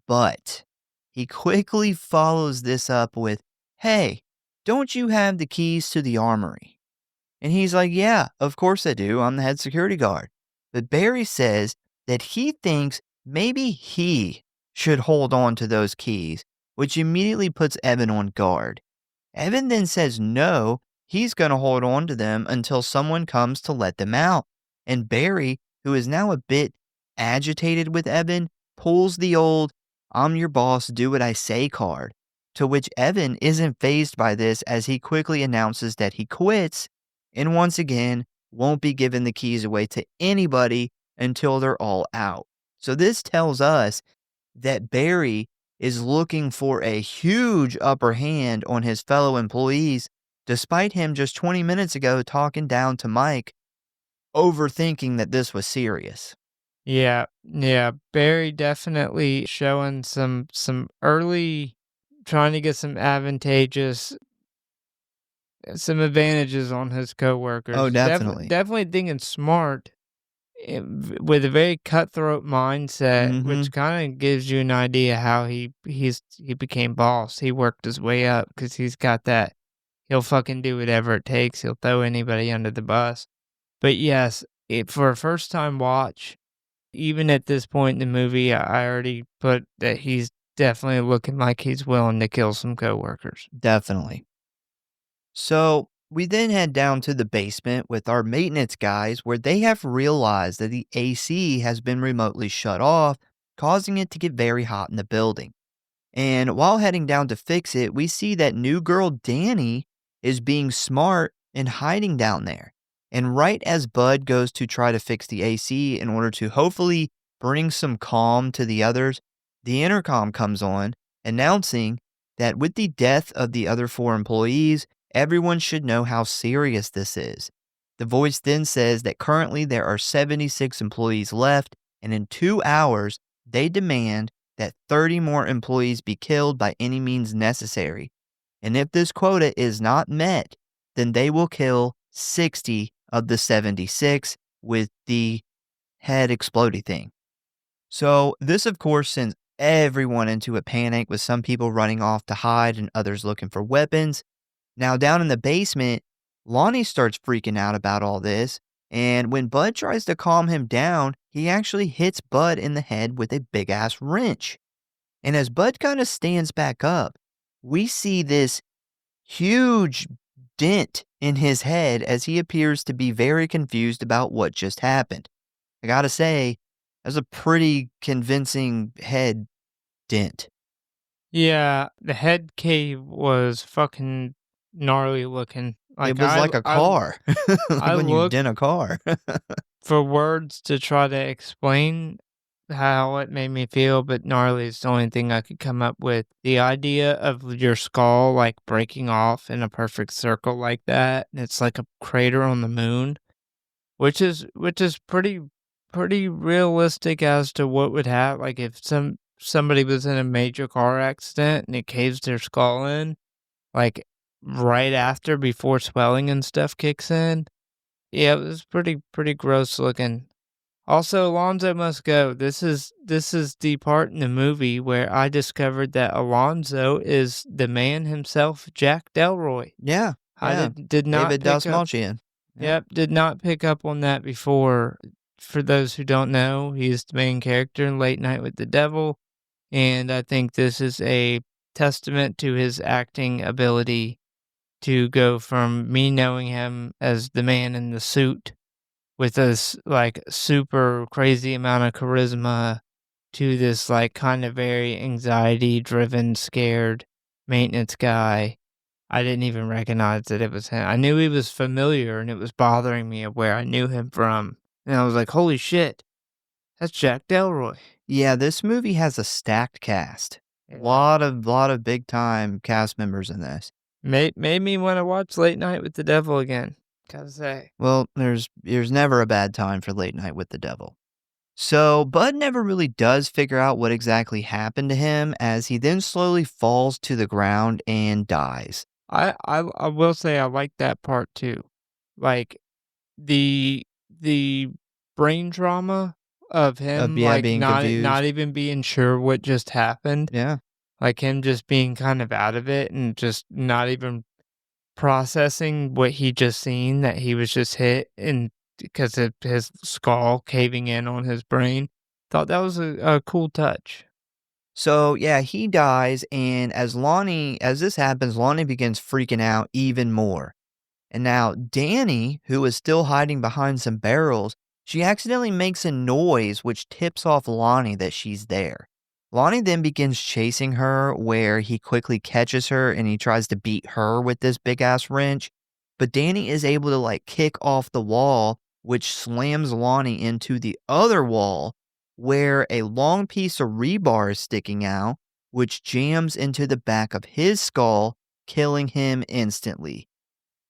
Speaker 1: but he quickly follows this up with, "Hey, don't you have the keys to the armory? And he's like, yeah, of course I do. I'm the head security guard. But Barry says that he thinks maybe he should hold on to those keys, which immediately puts Evan on guard. Evan then says no, he's going to hold on to them until someone comes to let them out. And Barry, who is now a bit agitated with Evan, pulls the old, I'm your boss, do what I say card. To which Evan isn't fazed by this as he quickly announces that he quits and once again won't be giving the keys away to anybody until they're all out. So this tells us that Barry is looking for a huge upper hand on his fellow employees, despite him just 20 minutes ago talking down to Mike, overthinking that this was serious.
Speaker 2: Yeah, Barry definitely showing some early trying to get some advantages on his coworkers.
Speaker 1: Oh, definitely.
Speaker 2: Definitely thinking smart with a very cutthroat mindset, which kind of gives you an idea how he became boss. He worked his way up because he's got that. He'll fucking do whatever it takes. He'll throw anybody under the bus. But yes, for a first time watch, even at this point in the movie, I already put that he's definitely looking like he's willing to kill some coworkers.
Speaker 1: Definitely. So we then head down to the basement with our maintenance guys where they have realized that the AC has been remotely shut off, causing it to get very hot in the building. And while heading down to fix it, we see that new girl Danny is being smart and hiding down there. And right as Bud goes to try to fix the AC in order to hopefully bring some calm to the others, the intercom comes on, announcing that with the death of the other 4 employees, everyone should know how serious this is. The voice then says that currently there are 76 employees left, and in 2 hours, they demand that 30 more employees be killed by any means necessary. And if this quota is not met, then they will kill 60 of the 76 with the head exploding thing. So this, of course, sends everyone into a panic with some people running off to hide and others looking for weapons. Now, down in the basement, Lonnie starts freaking out about all this, and when Bud tries to calm him down, he actually hits Bud in the head with a big-ass wrench. And as Bud kind of stands back up, we see this huge dent in his head as he appears to be very confused about what just happened. I gotta say, that's a pretty convincing head dent.
Speaker 2: Yeah, the head cave was fucking gnarly looking.
Speaker 1: It was like a car.
Speaker 2: I
Speaker 1: when you
Speaker 2: looked
Speaker 1: dent a car.
Speaker 2: for words to try to explain how it made me feel, but gnarly is the only thing I could come up with. The idea of your skull like breaking off in a perfect circle like that, and it's like a crater on the moon, which is pretty realistic as to what would happen. Like if somebody was in a major car accident and it caves their skull in, like right after, before swelling and stuff kicks in. Yeah, it was pretty gross looking. Also, Alonzo must go. This is the part in the movie where I discovered that Alonzo is the man himself, Jack Delroy.
Speaker 1: Yeah.
Speaker 2: I did not
Speaker 1: David
Speaker 2: pick up.
Speaker 1: Dastmalchian.
Speaker 2: Yep, did not pick up on that before. For those who don't know, he's the main character in Late Night with the Devil, and I think this is a testament to his acting ability to go from me knowing him as the man in the suit with this like super crazy amount of charisma to this like kind of very anxiety driven, scared maintenance guy. I didn't even recognize that it was him. I knew he was familiar and it was bothering me of where I knew him from. And I was like, holy shit, that's Jack Delroy.
Speaker 1: Yeah, this movie has a stacked cast. A lot of big time cast members in this.
Speaker 2: Made me want to watch Late Night with the Devil again. Gotta say.
Speaker 1: Well, there's never a bad time for Late Night with the Devil. So Bud never really does figure out what exactly happened to him as he then slowly falls to the ground and dies.
Speaker 2: I will say I like that part too. Like the brain trauma of him
Speaker 1: being
Speaker 2: not
Speaker 1: confused.
Speaker 2: even being sure what just happened.
Speaker 1: Yeah.
Speaker 2: Like him just being kind of out of it and just not even processing what he just seen, that he was just hit, and because of his skull caving in on his brain. Thought that was a cool touch.
Speaker 1: So, yeah, he dies, and as this happens, Lonnie begins freaking out even more. And now Danny, who is still hiding behind some barrels, she accidentally makes a noise which tips off Lonnie that she's there. Lonnie then begins chasing her, where he quickly catches her and he tries to beat her with this big ass wrench. But Danny is able to like kick off the wall, which slams Lonnie into the other wall, where a long piece of rebar is sticking out, which jams into the back of his skull, killing him instantly.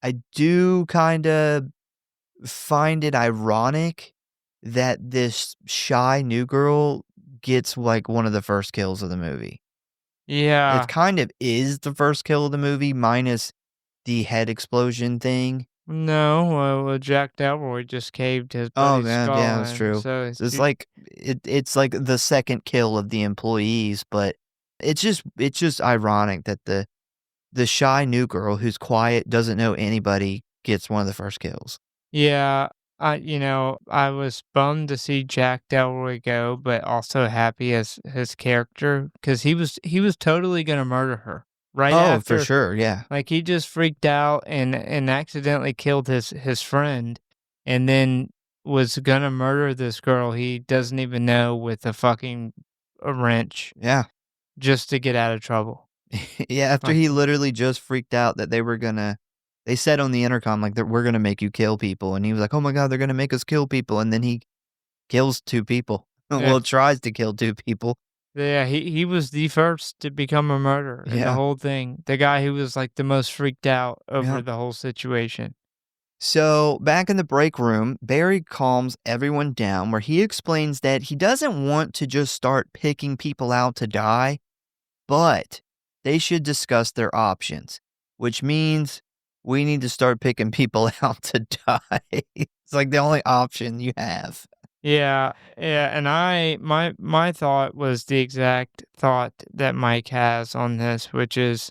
Speaker 1: I do kind of find it ironic that this shy new girl gets like one of the first kills of the movie. It
Speaker 2: Yeah.
Speaker 1: kind of is the first kill of the movie, minus the head explosion thing.
Speaker 2: No, Jack Delroy just caved his
Speaker 1: Oh
Speaker 2: buddy's
Speaker 1: man,
Speaker 2: skull
Speaker 1: yeah, that's
Speaker 2: in,
Speaker 1: true.
Speaker 2: so
Speaker 1: So it's like the second kill of the employees, but it's just ironic that the shy new girl who's quiet, doesn't know anybody, gets one of the first kills.
Speaker 2: yeah, I was bummed to see Jack Delroy go, but also happy as his character, because he was totally gonna murder her right
Speaker 1: Oh, for
Speaker 2: after.
Speaker 1: sure, yeah.
Speaker 2: Like, he just freaked out and accidentally killed his friend, and then was gonna murder this girl he doesn't even know with a wrench
Speaker 1: Yeah.
Speaker 2: just to get out of trouble.
Speaker 1: Yeah, after
Speaker 2: Like,
Speaker 1: he literally just freaked out that they said on the intercom, like, that "We're gonna make you kill people," and he was like, "Oh my god, they're gonna make us kill people," and then he kills 2 people.
Speaker 2: yeah,
Speaker 1: Well, tries to kill 2 people.
Speaker 2: yeah, he was the first to become a murderer in the
Speaker 1: Yeah,
Speaker 2: whole thing. The guy who was, like, the most freaked out over
Speaker 1: yeah.
Speaker 2: the whole situation.
Speaker 1: So, back in the break room, Barry calms everyone down where he explains that he doesn't want to just start picking people out to die, but they should discuss their options, which means we need to start picking people out to die. It's like the only option you have.
Speaker 2: Yeah, yeah, and my thought was the exact thought that Mike has on this, which is,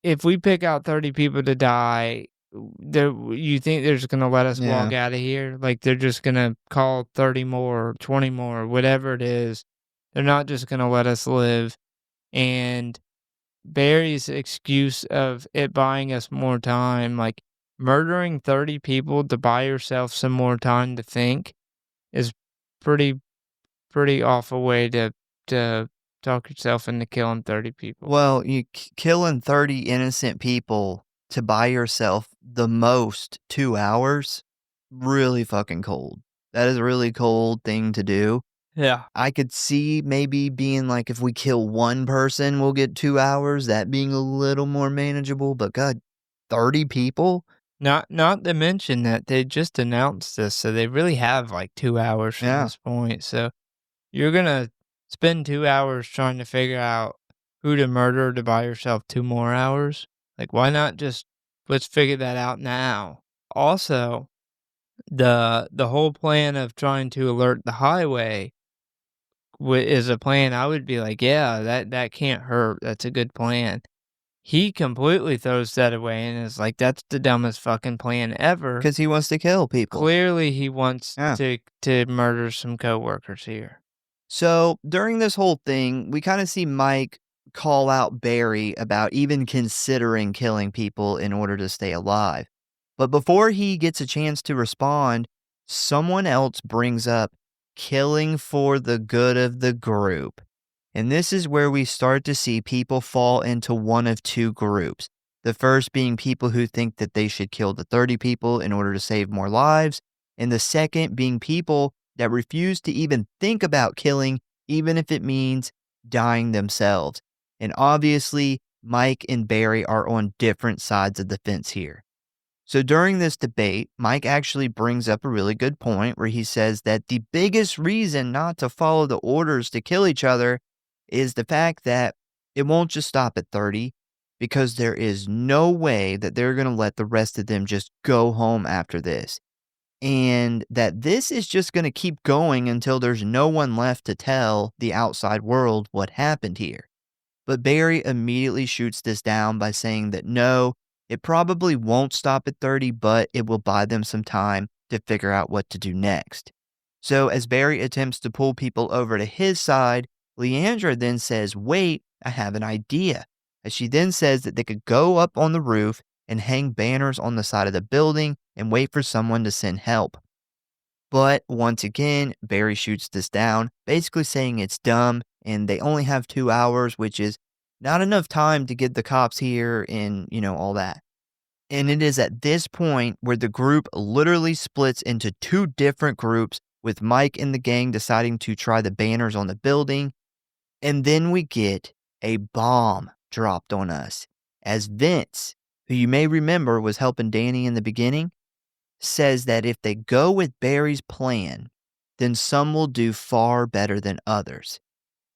Speaker 2: if we pick out 30 people to die, you think they're just gonna let us walk
Speaker 1: Yeah.
Speaker 2: out of here? Like, they're just gonna call 30 more, 20 more, whatever it is. They're not just gonna let us live. And Barry's excuse of it buying us more time, like, murdering 30 people to buy yourself some more time to think, is pretty pretty awful way to talk yourself into killing 30 people.
Speaker 1: Well, you killing 30 innocent people to buy yourself the most 2 hours, really fucking cold. That is a really cold thing to do.
Speaker 2: Yeah.
Speaker 1: I could see maybe being like, if we kill one person, we'll get 2 hours, that being a little more manageable, but god, 30 people?
Speaker 2: Not to mention that they just announced this, so they really have, like, 2 hours from
Speaker 1: Yeah.
Speaker 2: this point, so you're gonna spend 2 hours trying to figure out who to murder to buy yourself 2 more hours? Like, why not just let's figure that out now? Also, the whole plan of trying to alert the highway is a plan I would be like, "Yeah, that can't hurt, that's a good plan." He completely throws that away and is like, "That's the dumbest fucking plan ever."
Speaker 1: Because he wants to kill people.
Speaker 2: Clearly, he wants
Speaker 1: Yeah.
Speaker 2: to murder some coworkers here.
Speaker 1: So during this whole thing, we kind of see Mike call out Barry about even considering killing people in order to stay alive. But before he gets a chance to respond, someone else brings up killing for the good of the group. And this is where we start to see people fall into one of 2 groups. The first being people who think that they should kill the 30 people in order to save more lives, and the second being people that refuse to even think about killing, even if it means dying themselves. And obviously, Mike and Barry are on different sides of the fence here. So during this debate, Mike actually brings up a really good point where he says that the biggest reason not to follow the orders to kill each other is the fact that it won't just stop at 30, because there is no way that they're going to let the rest of them just go home after this. And that this is just going to keep going until there's no one left to tell the outside world what happened here. But Barry immediately shoots this down by saying that no, It probably won't stop at 30, but it will buy them some time to figure out what to do next. So as Barry attempts to pull people over to his side, Leandra then says, "Wait, I have an idea." As she then says that they could go up on the roof and hang banners on the side of the building and wait for someone to send help. But once again, Barry shoots this down, basically saying it's dumb and they only have 2 hours, which is not enough time to get the cops here and, all that. And it is at this point where the group literally splits into 2 different groups, with Mike and the gang deciding to try the banners on the building. And then we get a bomb dropped on us as Vince, who you may remember was helping Danny in the beginning, says that if they go with Barry's plan, then some will do far better than others.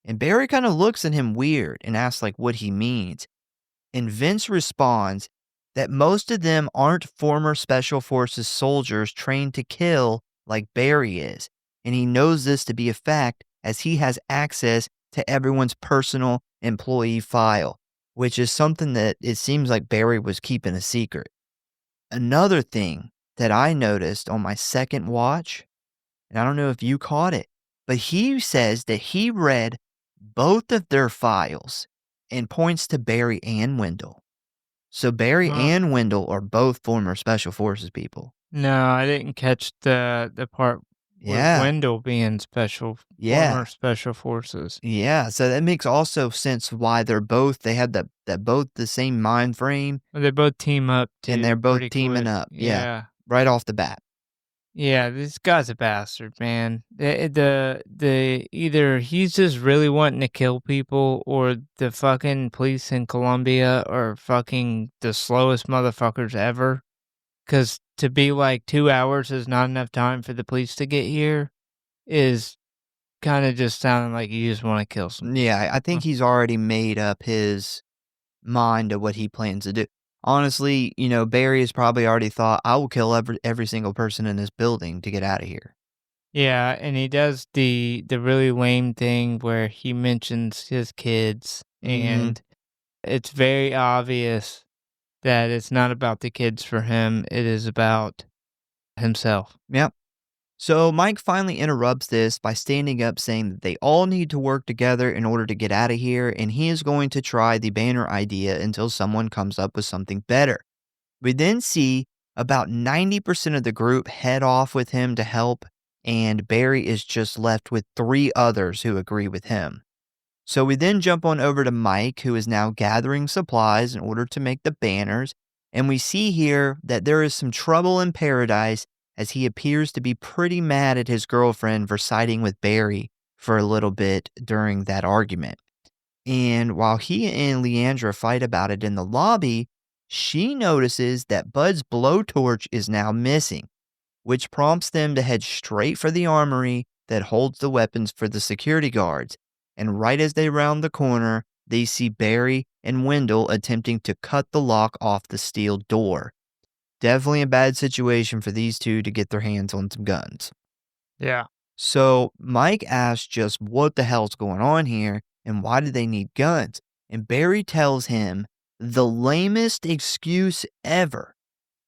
Speaker 1: And Barry kind of looks at him weird and asks what he means. And Vince responds that most of them aren't former Special Forces soldiers trained to kill like Barry is. And he knows this to be a fact as he has access to everyone's personal employee file, which is something that it seems like Barry was keeping a secret. Another thing that I noticed on my second watch, and I don't know if you caught it, but he says that he read both of their files and points to Barry and Wendell. So Barry and Wendell are both former Special Forces people.
Speaker 2: No, I didn't catch the part with Wendell being former Special Forces.
Speaker 1: Yeah, so that makes also sense why they have both the same mind frame.
Speaker 2: Well, they both team up too.
Speaker 1: And they're both teaming up. Yeah. Right off the bat.
Speaker 2: Yeah, this guy's a bastard, man. The either he's just really wanting to kill people, or the fucking police in Colombia are fucking the slowest motherfuckers ever. Because to be 2 hours is not enough time for the police to get here is kind of just sounding like you just want to kill someone.
Speaker 1: Yeah, I think he's already made up his mind of what he plans to do. Honestly, Barry has probably already thought, I will kill every single person in this building to get out of here.
Speaker 2: Yeah, and he does the really lame thing where he mentions his kids, and it's very obvious that it's not about the kids for him. It is about himself.
Speaker 1: Yep. So Mike finally interrupts this by standing up saying that they all need to work together in order to get out of here, and he is going to try the banner idea until someone comes up with something better. We then see about 90% of the group head off with him to help, and Barry is just left with 3 others who agree with him. So we then jump on over to Mike, who is now gathering supplies in order to make the banners, and we see here that there is some trouble in paradise as he appears to be pretty mad at his girlfriend for siding with Barry for a little bit during that argument. And while he and Leandra fight about it in the lobby, she notices that Bud's blowtorch is now missing, which prompts them to head straight for the armory that holds the weapons for the security guards. And right as they round the corner, they see Barry and Wendell attempting to cut the lock off the steel door. Definitely a bad situation for these two to get their hands on some guns.
Speaker 2: Yeah.
Speaker 1: So Mike asks just what the hell's going on here and why do they need guns? And Barry tells him the lamest excuse ever,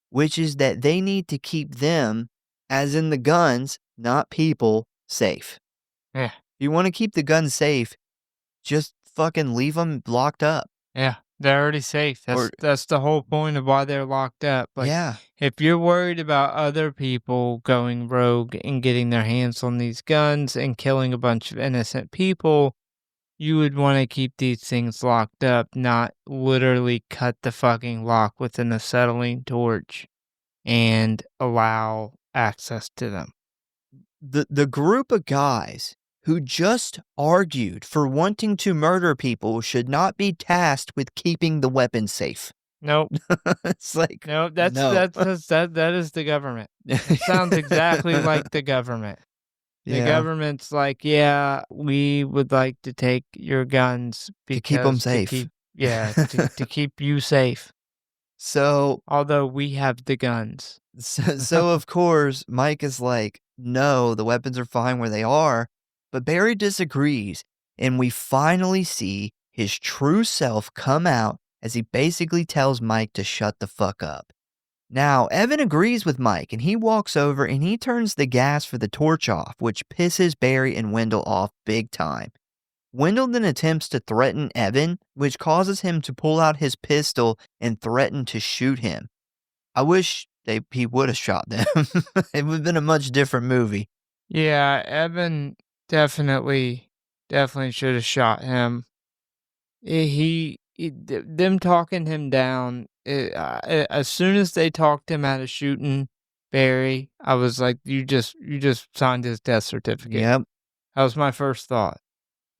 Speaker 1: which is that they need to keep them, as in the guns, not people, safe.
Speaker 2: Yeah.
Speaker 1: If you want to keep the guns safe, just fucking leave them locked up.
Speaker 2: Yeah. They're already safe. That's the whole point of why they're locked up. If you're worried about other people going rogue and getting their hands on these guns and killing a bunch of innocent people, you would want to keep these things locked up, not literally cut the fucking lock with an acetylene torch and allow access to them.
Speaker 1: The group of guys who just argued for wanting to murder people should not be tasked with keeping the weapons safe.
Speaker 2: Nope.
Speaker 1: It's like,
Speaker 2: no, that is the government. It sounds exactly like the government. The government's like, yeah, we would like to take your guns
Speaker 1: to keep them safe.
Speaker 2: To keep you safe.
Speaker 1: So,
Speaker 2: although we have the guns.
Speaker 1: So of course, Mike is like, no, the weapons are fine where they are. But Barry disagrees, and we finally see his true self come out as he basically tells Mike to shut the fuck up. Now, Evan agrees with Mike and he walks over and he turns the gas for the torch off, which pisses Barry and Wendell off big time. Wendell then attempts to threaten Evan, which causes him to pull out his pistol and threaten to shoot him. I wish he would have shot them. It would have been a much different movie.
Speaker 2: Yeah, Evan definitely should have shot him. Them talking him down, as soon as they talked him out of shooting Barry, I was like, you just signed his death certificate.
Speaker 1: Yep.
Speaker 2: That was my first thought.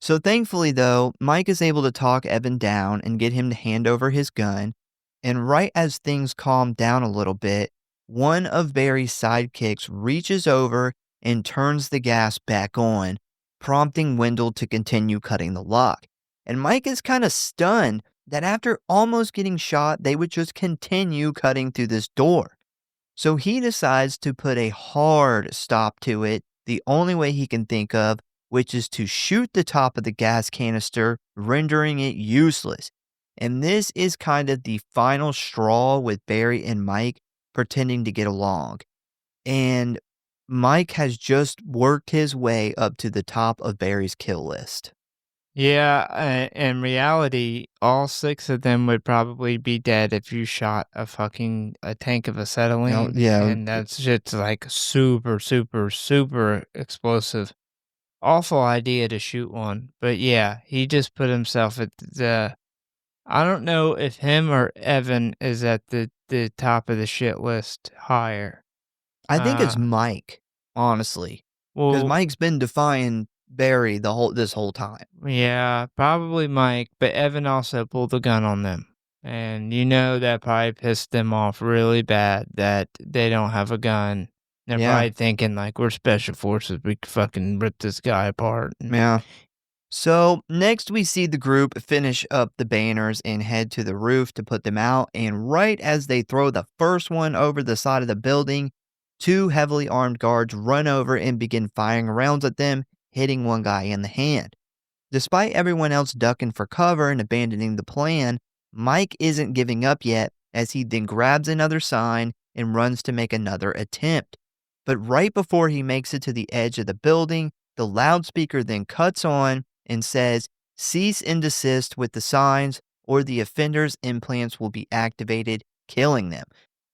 Speaker 1: So thankfully, though, Mike is able to talk Evan down and get him to hand over his gun. And right as things calm down a little bit, one of Barry's sidekicks reaches over and turns the gas back on, prompting Wendell to continue cutting the lock. And Mike is kind of stunned that after almost getting shot, they would just continue cutting through this door. So he decides to put a hard stop to it, the only way he can think of, which is to shoot the top of the gas canister, rendering it useless. And this is kind of the final straw with Barry and Mike pretending to get along. And Mike has just worked his way up to the top of Barry's kill list.
Speaker 2: Yeah, in reality, all 6 of them would probably be dead if you shot a tank of acetylene.
Speaker 1: yeah.
Speaker 2: And that's just like super, super, super explosive. Awful idea to shoot one. But yeah, he just put himself at I don't know if him or Evan is at the top of the shit list higher.
Speaker 1: I think it's Mike, honestly. Because
Speaker 2: Well,
Speaker 1: Mike's been defying Barry this whole time.
Speaker 2: yeah, probably Mike, but Evan also pulled the gun on them. And that probably pissed them off really bad that they don't have a gun. They're probably thinking, like, we're special forces. We can fucking rip this guy apart.
Speaker 1: Yeah. So next we see the group finish up the banners and head to the roof to put them out. And right as they throw the first one over the side of the building, 2 heavily armed guards run over and begin firing rounds at them, hitting one guy in the hand. Despite everyone else ducking for cover and abandoning the plan, Mike isn't giving up yet, as he then grabs another sign and runs to make another attempt. But right before he makes it to the edge of the building, the loudspeaker then cuts on and says, "Cease and desist with the signs, or the offender's implants will be activated, killing them,"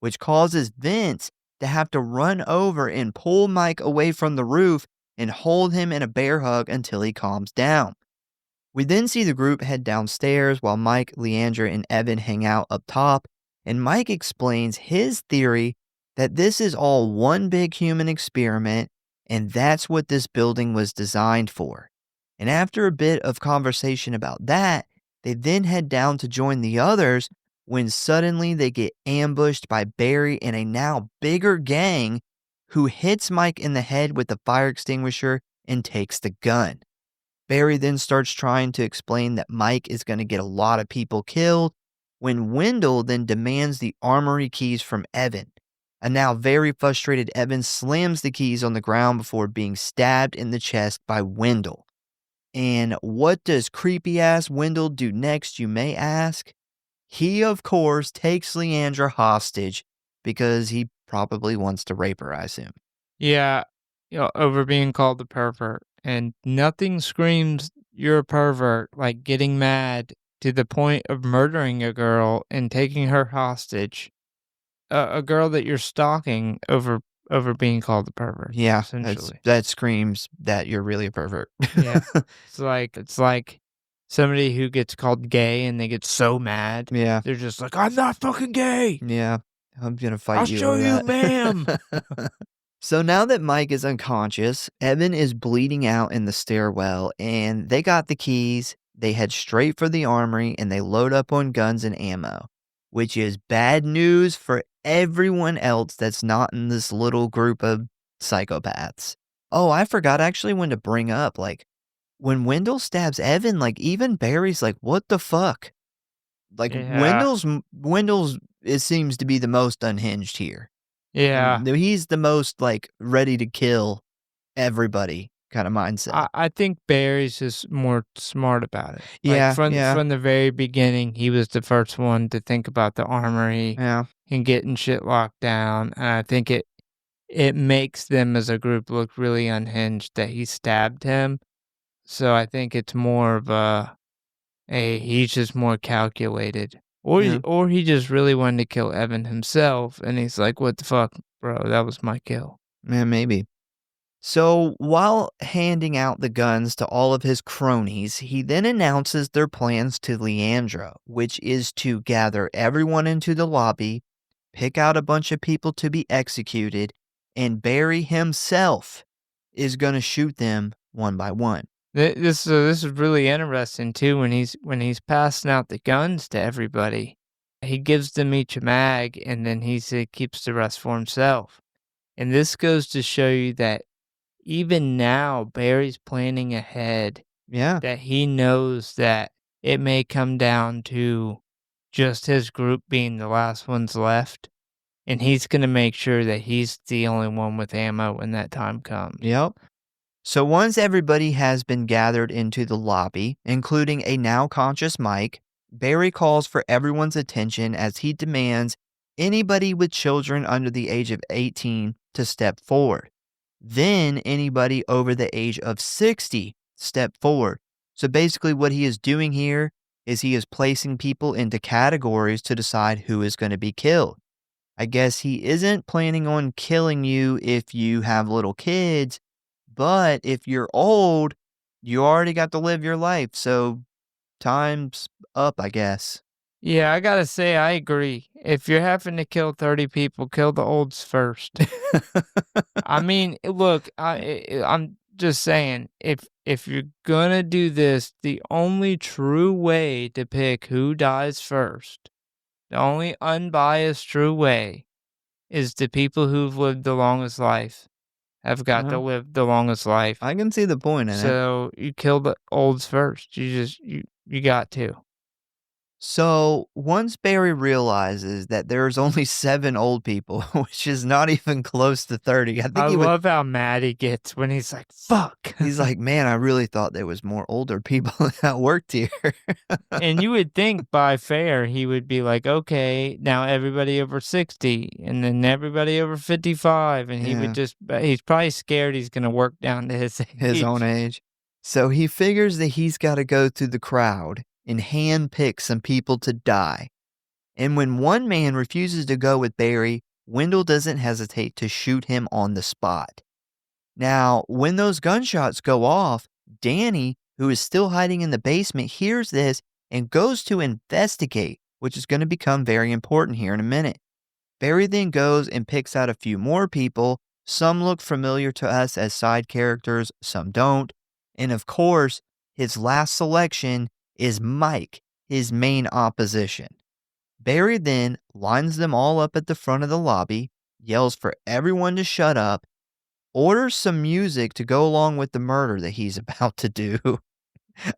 Speaker 1: which causes Vince to have to run over and pull Mike away from the roof and hold him in a bear hug until he calms down. We then see the group head downstairs while Mike, Leandra, and Evan hang out up top, and Mike explains his theory that this is all one big human experiment, and that's what this building was designed for. And after a bit of conversation about that, they then head down to join the others when suddenly they get ambushed by Barry and a now bigger gang who hits Mike in the head with the fire extinguisher and takes the gun. Barry then starts trying to explain that Mike is going to get a lot of people killed when Wendell then demands the armory keys from Evan. A now very frustrated Evan slams the keys on the ground before being stabbed in the chest by Wendell. And what does creepy-ass Wendell do next, you may ask? He, of course, takes Leandra hostage because he probably wants to rape her, I assume.
Speaker 2: Yeah, over being called a pervert. And nothing screams you're a pervert like getting mad to the point of murdering a girl and taking her hostage. A girl that you're stalking over being called a pervert.
Speaker 1: Yeah,
Speaker 2: essentially.
Speaker 1: that screams that you're really a pervert.
Speaker 2: Yeah, it's like somebody who gets called gay and they get so mad.
Speaker 1: Yeah,
Speaker 2: they're just like, I'm not fucking gay.
Speaker 1: Yeah, I'm gonna fight
Speaker 2: I'll
Speaker 1: you.
Speaker 2: show you, ma'am.
Speaker 1: So now that Mike is unconscious, Evan is bleeding out in the stairwell, and they got the keys. They head straight for the armory and they load up on guns and ammo, which is bad news for everyone else that's not in this little group of psychopaths. Oh, I forgot actually when to bring up, like, when Wendell stabs Evan, like, even Barry's like, what the fuck? Like,
Speaker 2: Yeah.
Speaker 1: Wendell's, it seems to be the most unhinged here.
Speaker 2: Yeah.
Speaker 1: And he's the most, like, ready to kill everybody. kind of mindset.
Speaker 2: I think Barry's just more smart about it. Like,
Speaker 1: Yeah, yeah,
Speaker 2: from the very beginning, he was the first one to think about the armory
Speaker 1: yeah.
Speaker 2: and getting shit locked down, and I think it makes them as a group look really unhinged that he stabbed him, so I think it's more of he's just more calculated.
Speaker 1: Yeah.
Speaker 2: Or he just really wanted to kill Evan himself, and he's like, "What the fuck, bro? That was my kill."
Speaker 1: Yeah, maybe. So, while handing out the guns to all of his cronies, he then announces their plans to Leandra, which is to gather everyone into the lobby, pick out a bunch of people to be executed, and Barry himself is going to shoot them one by one.
Speaker 2: This is really interesting too when he's passing out the guns to everybody. He gives them each a mag, and then he keeps the rest for himself. And this goes to show you that even now, Barry's planning ahead,
Speaker 1: Yeah.
Speaker 2: that he knows that it may come down to just his group being the last ones left, and he's going to make sure that he's the only one with ammo when that time comes.
Speaker 1: Yep. So once everybody has been gathered into the lobby, including a now conscious Mike, Barry calls for everyone's attention as he demands anybody with children under the age of 18 to step forward. Then anybody over the age of 60 step forward. So basically what he is doing here is he is placing people into categories to decide who is going to be killed. I guess he isn't planning on killing you if you have little kids, but if you're old, you already got to live your life, so time's up, I guess.
Speaker 2: Yeah, I gotta say, I agree. If you're having to kill 30 people, kill the olds first. I mean, look, I'm just saying, if you're gonna do this, the only true way to pick who dies first, the only unbiased true way, is the people who've lived the longest life have got to live the longest life.
Speaker 1: I can see the point in it.
Speaker 2: So you kill the olds first. You got to.
Speaker 1: So once Barry realizes that there's only 7 old people, which is not even close to 30,
Speaker 2: I love how mad he gets when he's like, "Fuck."
Speaker 1: He's like, man, I really thought there was more older people that worked here.
Speaker 2: And you would think by fair, he would be like, "Okay, now everybody over 60, and then everybody over 55." And he
Speaker 1: Yeah.
Speaker 2: would he's probably scared he's going to work down to his age.
Speaker 1: His own age. So he figures that he's got to go through the crowd and handpick some people to die. And when one man refuses to go with Barry, Wendell doesn't hesitate to shoot him on the spot. Now, when those gunshots go off, Danny, who is still hiding in the basement, hears this and goes to investigate, which is going to become very important here in a minute. Barry then goes and picks out a few more people. Some look familiar to us as side characters, some don't. And of course, his last selection is Mike, his main opposition. Barry then lines them all up at the front of the lobby, yells for everyone to shut up, orders some music to go along with the murder that he's about to do.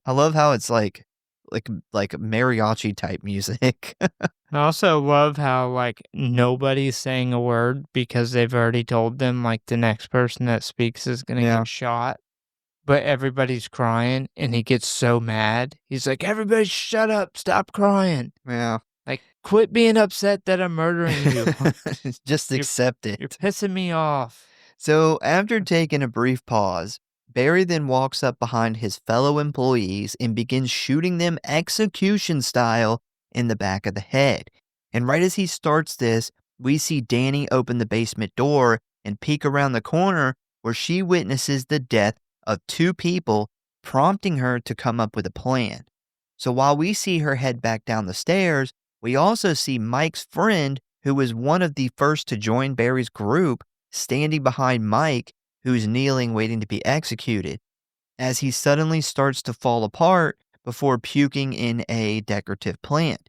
Speaker 1: I love how it's like mariachi type music.
Speaker 2: I also love how, like, nobody's saying a word because they've already told them, like, the next person that speaks is going to get shot. But everybody's crying, and he gets so mad. He's like, "Everybody shut up, stop crying."
Speaker 1: Yeah.
Speaker 2: Like, quit being upset that I'm murdering you.
Speaker 1: Just accept it.
Speaker 2: You're pissing me off.
Speaker 1: So after taking a brief pause, Barry then walks up behind his fellow employees and begins shooting them execution style in the back of the head. And right as he starts this, we see Danny open the basement door and peek around the corner where she witnesses the death of 2 people, prompting her to come up with a plan. So while we see her head back down the stairs, we also see Mike's friend, who was one of the first to join Barry's group, standing behind Mike, who's kneeling waiting to be executed, as he suddenly starts to fall apart before puking in a decorative plant.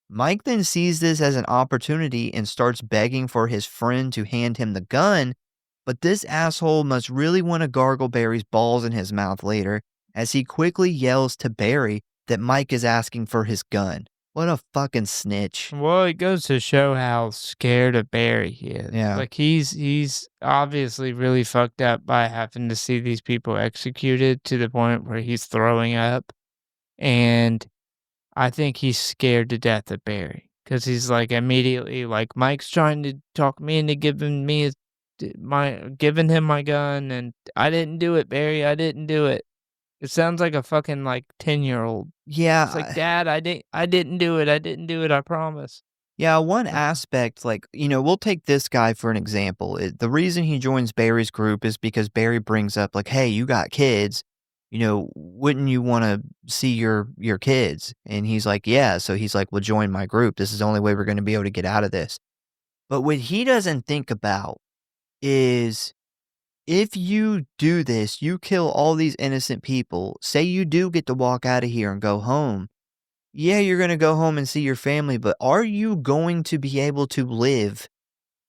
Speaker 1: Mike then sees this as an opportunity and starts begging for his friend to hand him the gun, but this asshole must really want to gargle Barry's balls in his mouth later, as he quickly yells to Barry that Mike is asking for his gun. What a fucking snitch.
Speaker 2: Well, it goes to show how scared of Barry he is.
Speaker 1: Yeah.
Speaker 2: Like, he's obviously really fucked up by having to see these people executed to the point where he's throwing up, and I think he's scared to death of Barry because he's, like, immediately like, "Mike's trying to talk me into giving him my gun, and I didn't do it, Barry, I didn't do it." It sounds like a fucking, like, 10-year-old.
Speaker 1: Yeah.
Speaker 2: It's like, "Dad, I didn't do it, I didn't do it, I promise."
Speaker 1: Yeah, one aspect, like, we'll take this guy for an example. The reason he joins Barry's group is because Barry brings up, like, hey, you got kids. Wouldn't you want to see your kids? And he's like, yeah. So he's like, well, join my group. This is the only way we're going to be able to get out of this. But what he doesn't think about is if you do this, you kill all these innocent people. Say you do get to walk out of here and go home. Yeah, you're going to go home and see your family, but are you going to be able to live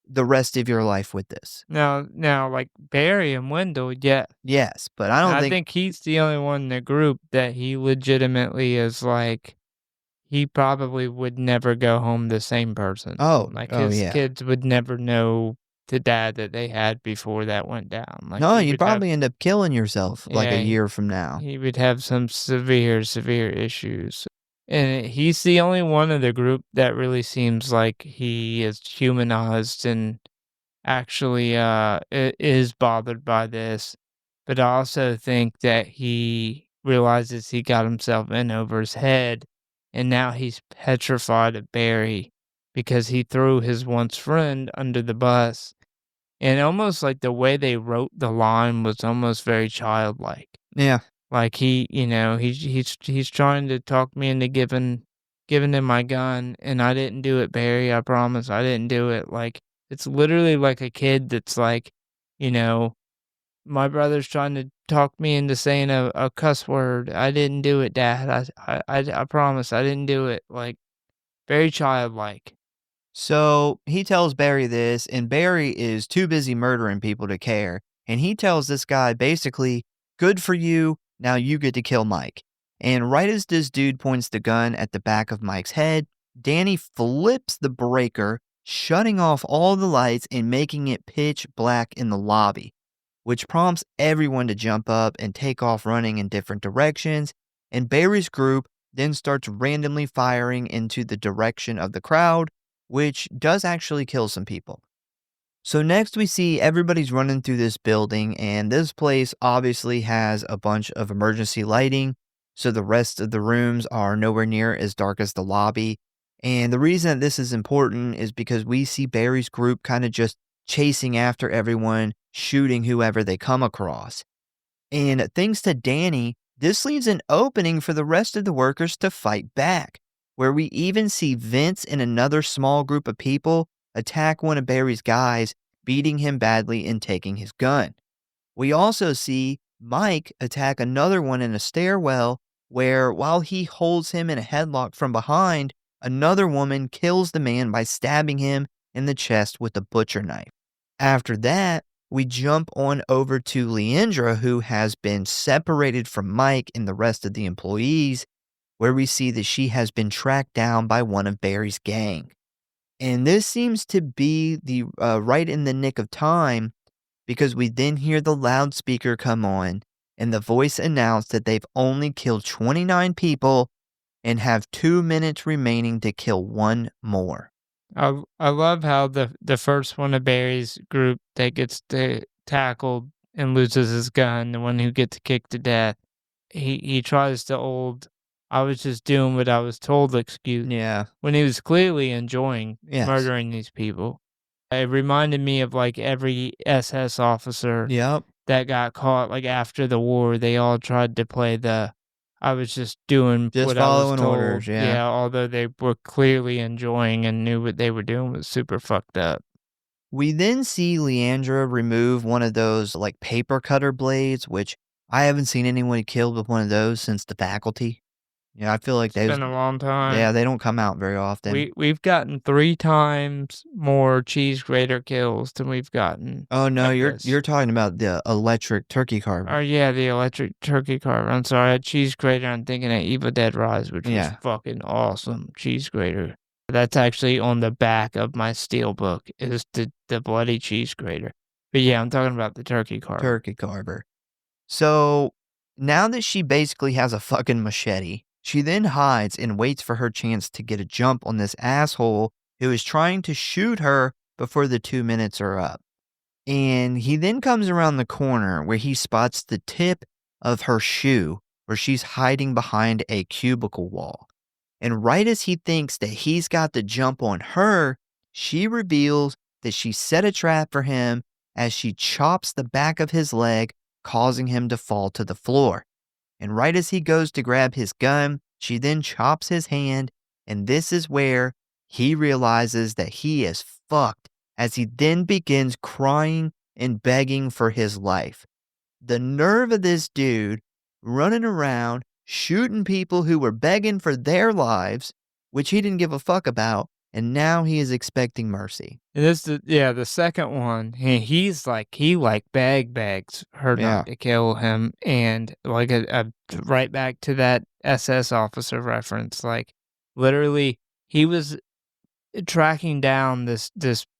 Speaker 1: the rest of your life with this?
Speaker 2: Now, like, Barry and Wendell, yeah.
Speaker 1: Yes, but I don't
Speaker 2: I
Speaker 1: think.
Speaker 2: think he's the only one in the group that he legitimately is like, he probably would never go home the same person.
Speaker 1: Oh,
Speaker 2: Like,
Speaker 1: oh
Speaker 2: his
Speaker 1: yeah.
Speaker 2: kids would never know the dad that they had before that went down. Like,
Speaker 1: No,
Speaker 2: he
Speaker 1: you'd
Speaker 2: would have
Speaker 1: probably end up killing yourself like a
Speaker 2: Yeah,
Speaker 1: year from now.
Speaker 2: he would have some severe issues. And he's the only one of the group that really seems like he is humanized and actually is bothered by this. But I also think that he realizes he got himself in over his head, and now he's petrified of Barry because he threw his once friend under the bus. And almost like the way they wrote the line was almost very childlike.
Speaker 1: Yeah.
Speaker 2: Like, he's trying to talk me into giving him my gun, and I didn't do it, Barry, I promise I didn't do it. Like, it's literally like a kid that's like, you know, "My brother's trying to talk me into saying a cuss word. I didn't do it, Dad. I promise I didn't do it." Like, very childlike.
Speaker 1: So he tells Barry this, and Barry is too busy murdering people to care. And he tells this guy basically, good for you. Now you get to kill Mike. And right as this dude points the gun at the back of Mike's head, Danny flips the breaker, shutting off all the lights and making it pitch black in the lobby, which prompts everyone to jump up and take off running in different directions. And Barry's group then starts randomly firing into the direction of the crowd, which does actually kill some people. So next we see everybody's running through this building, and this place obviously has a bunch of emergency lighting, so the rest of the rooms are nowhere near as dark as the lobby. And the reason that this is important is because we see Barry's group kind of just chasing after everyone, shooting whoever they come across. And thanks to Danny, this leaves an opening for the rest of the workers to fight back, where we even see Vince and another small group of people attack one of Barry's guys, beating him badly and taking his gun. We also see Mike attack another one in a stairwell, where while he holds him in a headlock from behind, another woman kills the man by stabbing him in the chest with a butcher knife. After that, we jump on over to Leandra, who has been separated from Mike and the rest of the employees, where we see that she has been tracked down by one of Barry's gang. And this seems to be the right in the nick of time, because we then hear the loudspeaker come on and the voice announce that they've only killed 29 people and have 2 minutes remaining to kill one more.
Speaker 2: I love how the first one of Barry's group that gets tackled and loses his gun, the one who gets kicked to death, he tries the old, "I was just doing what I was told" excuse.
Speaker 1: Yeah.
Speaker 2: When he was clearly enjoying
Speaker 1: Yes.
Speaker 2: murdering these people. It reminded me of, like, every SS officer
Speaker 1: Yep.
Speaker 2: that got caught, like, after the war. They all tried to play the, "I was just doing
Speaker 1: Just
Speaker 2: what I was
Speaker 1: following
Speaker 2: told."
Speaker 1: orders, yeah.
Speaker 2: Yeah, although they were clearly enjoying and knew what they were doing was super fucked up.
Speaker 1: We then see Leandra remove one of those like paper cutter blades, which I haven't seen anyone killed with one of those since the faculty. Yeah, I feel like
Speaker 2: It's been a long time.
Speaker 1: yeah, they don't come out very often.
Speaker 2: We've gotten 3 times more cheese grater kills than we've gotten
Speaker 1: Oh, no,
Speaker 2: of
Speaker 1: you're
Speaker 2: this.
Speaker 1: talking about the electric turkey carver.
Speaker 2: Oh, yeah, the electric turkey carver. I'm sorry, I cheese grater, I'm thinking of Evil Dead Rise, which was
Speaker 1: Yeah.
Speaker 2: fucking awesome cheese grater. That's actually on the back of my steelbook, is the bloody cheese grater. But, yeah, I'm talking about the turkey carver.
Speaker 1: Turkey carver. So, now that she basically has a fucking machete, she then hides and waits for her chance to get a jump on this asshole who is trying to shoot her before the 2 minutes are up. And he then comes around the corner where he spots the tip of her shoe where she's hiding behind a cubicle wall. And right as he thinks that he's got the jump on her, she reveals that she set a trap for him as she chops the back of his leg, causing him to fall to the floor. And right as he goes to grab his gun, she then chops his hand, and this is where he realizes that he is fucked as he then begins crying and begging for his life. The nerve of this dude running around, shooting people who were begging for their lives, which he didn't give a fuck about, and now he is expecting mercy.
Speaker 2: And the second one, he begs her
Speaker 1: Yeah.
Speaker 2: not to kill him, and like right back to that SS officer reference, like literally he was tracking down this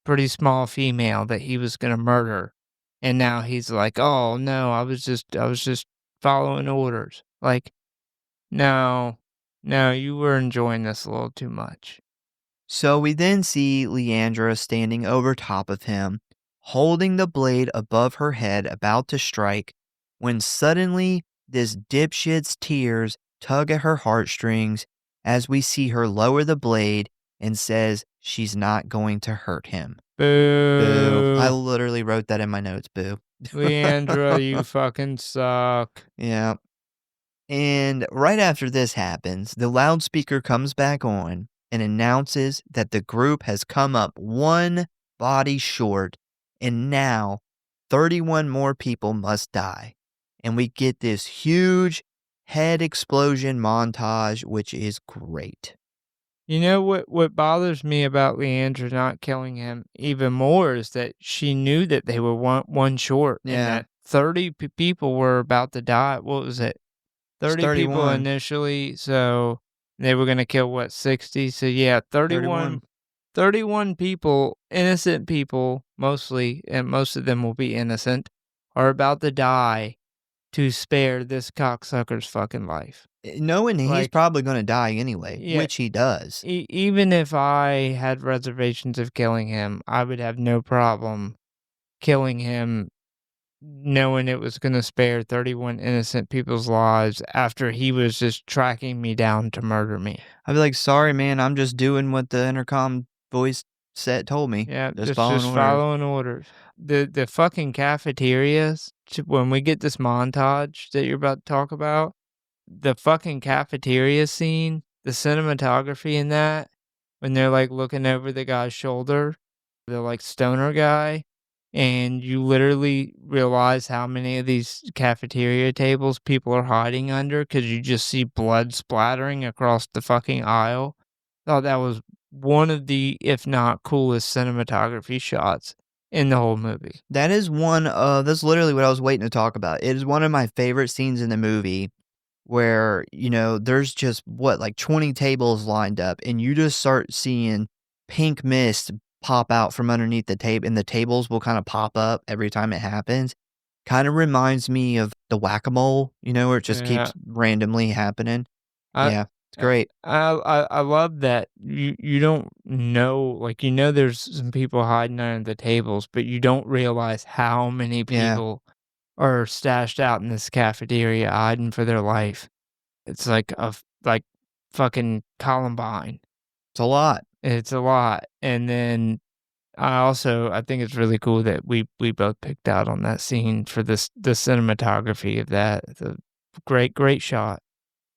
Speaker 2: pretty small female that he was gonna murder, and now he's like, oh no, I was just following orders. Like, no, you were enjoying this a little too much.
Speaker 1: So we then see Leandra standing over top of him, holding the blade above her head, about to strike, when suddenly this dipshit's tears tug at her heartstrings as we see her lower the blade and says she's not going to hurt him.
Speaker 2: Boo.
Speaker 1: I literally wrote that in my notes, boo.
Speaker 2: Leandra, you fucking suck.
Speaker 1: Yeah. And right after this happens, the loudspeaker comes back on and announces that the group has come up one body short, and now 31 more people must die. And we get this huge head explosion montage, which is great.
Speaker 2: You know what bothers me about Leandra not killing him even more is that she knew that they were one short, and
Speaker 1: Yeah.
Speaker 2: that 30 people were about to die. What was it? 30 people
Speaker 1: 31.
Speaker 2: initially, so they were gonna kill, what, 60? So, yeah, 31 people, innocent people, mostly, and most of them will be innocent, are about to die to spare this cocksucker's fucking life.
Speaker 1: Knowing he's
Speaker 2: Like,
Speaker 1: probably going to die anyway,
Speaker 2: yeah,
Speaker 1: which he does.
Speaker 2: even if I had reservations of killing him, I would have no problem killing him knowing it was gonna spare 31 innocent people's lives after he was just tracking me down to murder me.
Speaker 1: I'd be like, sorry, man, I'm just doing what the intercom voice told me.
Speaker 2: Yeah,
Speaker 1: just following orders.
Speaker 2: following orders. The fucking cafeterias, when we get this montage that you're about to talk about, the fucking cafeteria scene, the cinematography in that, when they're, like, looking over the guy's shoulder, the, like, stoner guy, and you literally realize how many of these cafeteria tables people are hiding under because you just see blood splattering across the fucking aisle. Thought that was one of the, if not coolest cinematography shots in the whole movie.
Speaker 1: That is that's literally what I was waiting to talk about. It is one of my favorite scenes in the movie where, there's just, like 20 tables lined up, and you just start seeing pink mist pop out from underneath the table, and the tables will kind of pop up every time it happens. Kind of reminds me of the whack-a-mole, where it just keeps randomly happening. Yeah, it's great.
Speaker 2: I love that you don't know, like, there's some people hiding under the tables, but you don't realize how many people are stashed out in this cafeteria hiding for their life. It's like fucking Columbine.
Speaker 1: It's a lot.
Speaker 2: It's a lot. And then I think it's really cool that we both picked out on that scene for the cinematography of that. It's a great shot.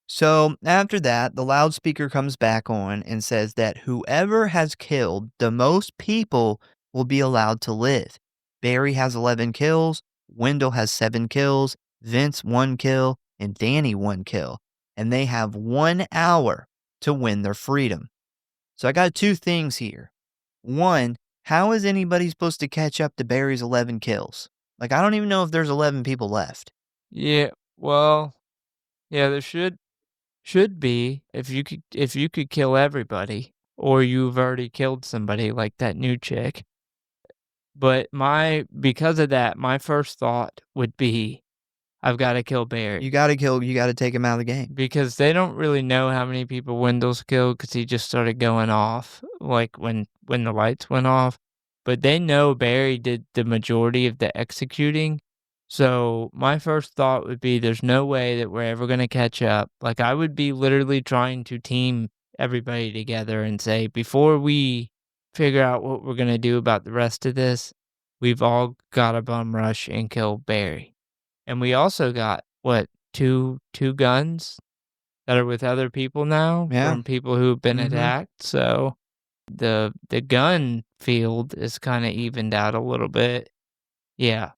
Speaker 1: So after that, the loudspeaker comes back on and says that whoever has killed the most people will be allowed to live. Barry has 11 kills, Wendell has 7 kills, Vince 1 kill, and Danny 1 kill. and they have 1 hour to win their freedom. So I got 2 things here. One, how is anybody supposed to catch up to Barry's 11 kills? Like, I don't even know if there's 11 people left.
Speaker 2: Yeah, well, yeah, there should be if you could kill everybody or you've already killed somebody like that new chick. But because of that, my first thought would be I've got to kill Barry.
Speaker 1: You gotta take him out of the game.
Speaker 2: Because they don't really know how many people Wendell's killed because he just started going off, like, when the lights went off. But they know Barry did the majority of the executing. So my first thought would be there's no way that we're ever gonna catch up. Like, I would be literally trying to team everybody together and say, before we figure out what we're gonna do about the rest of this, we've all gotta bum rush and kill Barry. And we also got, what, two guns that are with other people now
Speaker 1: Yeah.
Speaker 2: from people who've been attacked. So the gun field is kind of evened out a little bit. Yeah.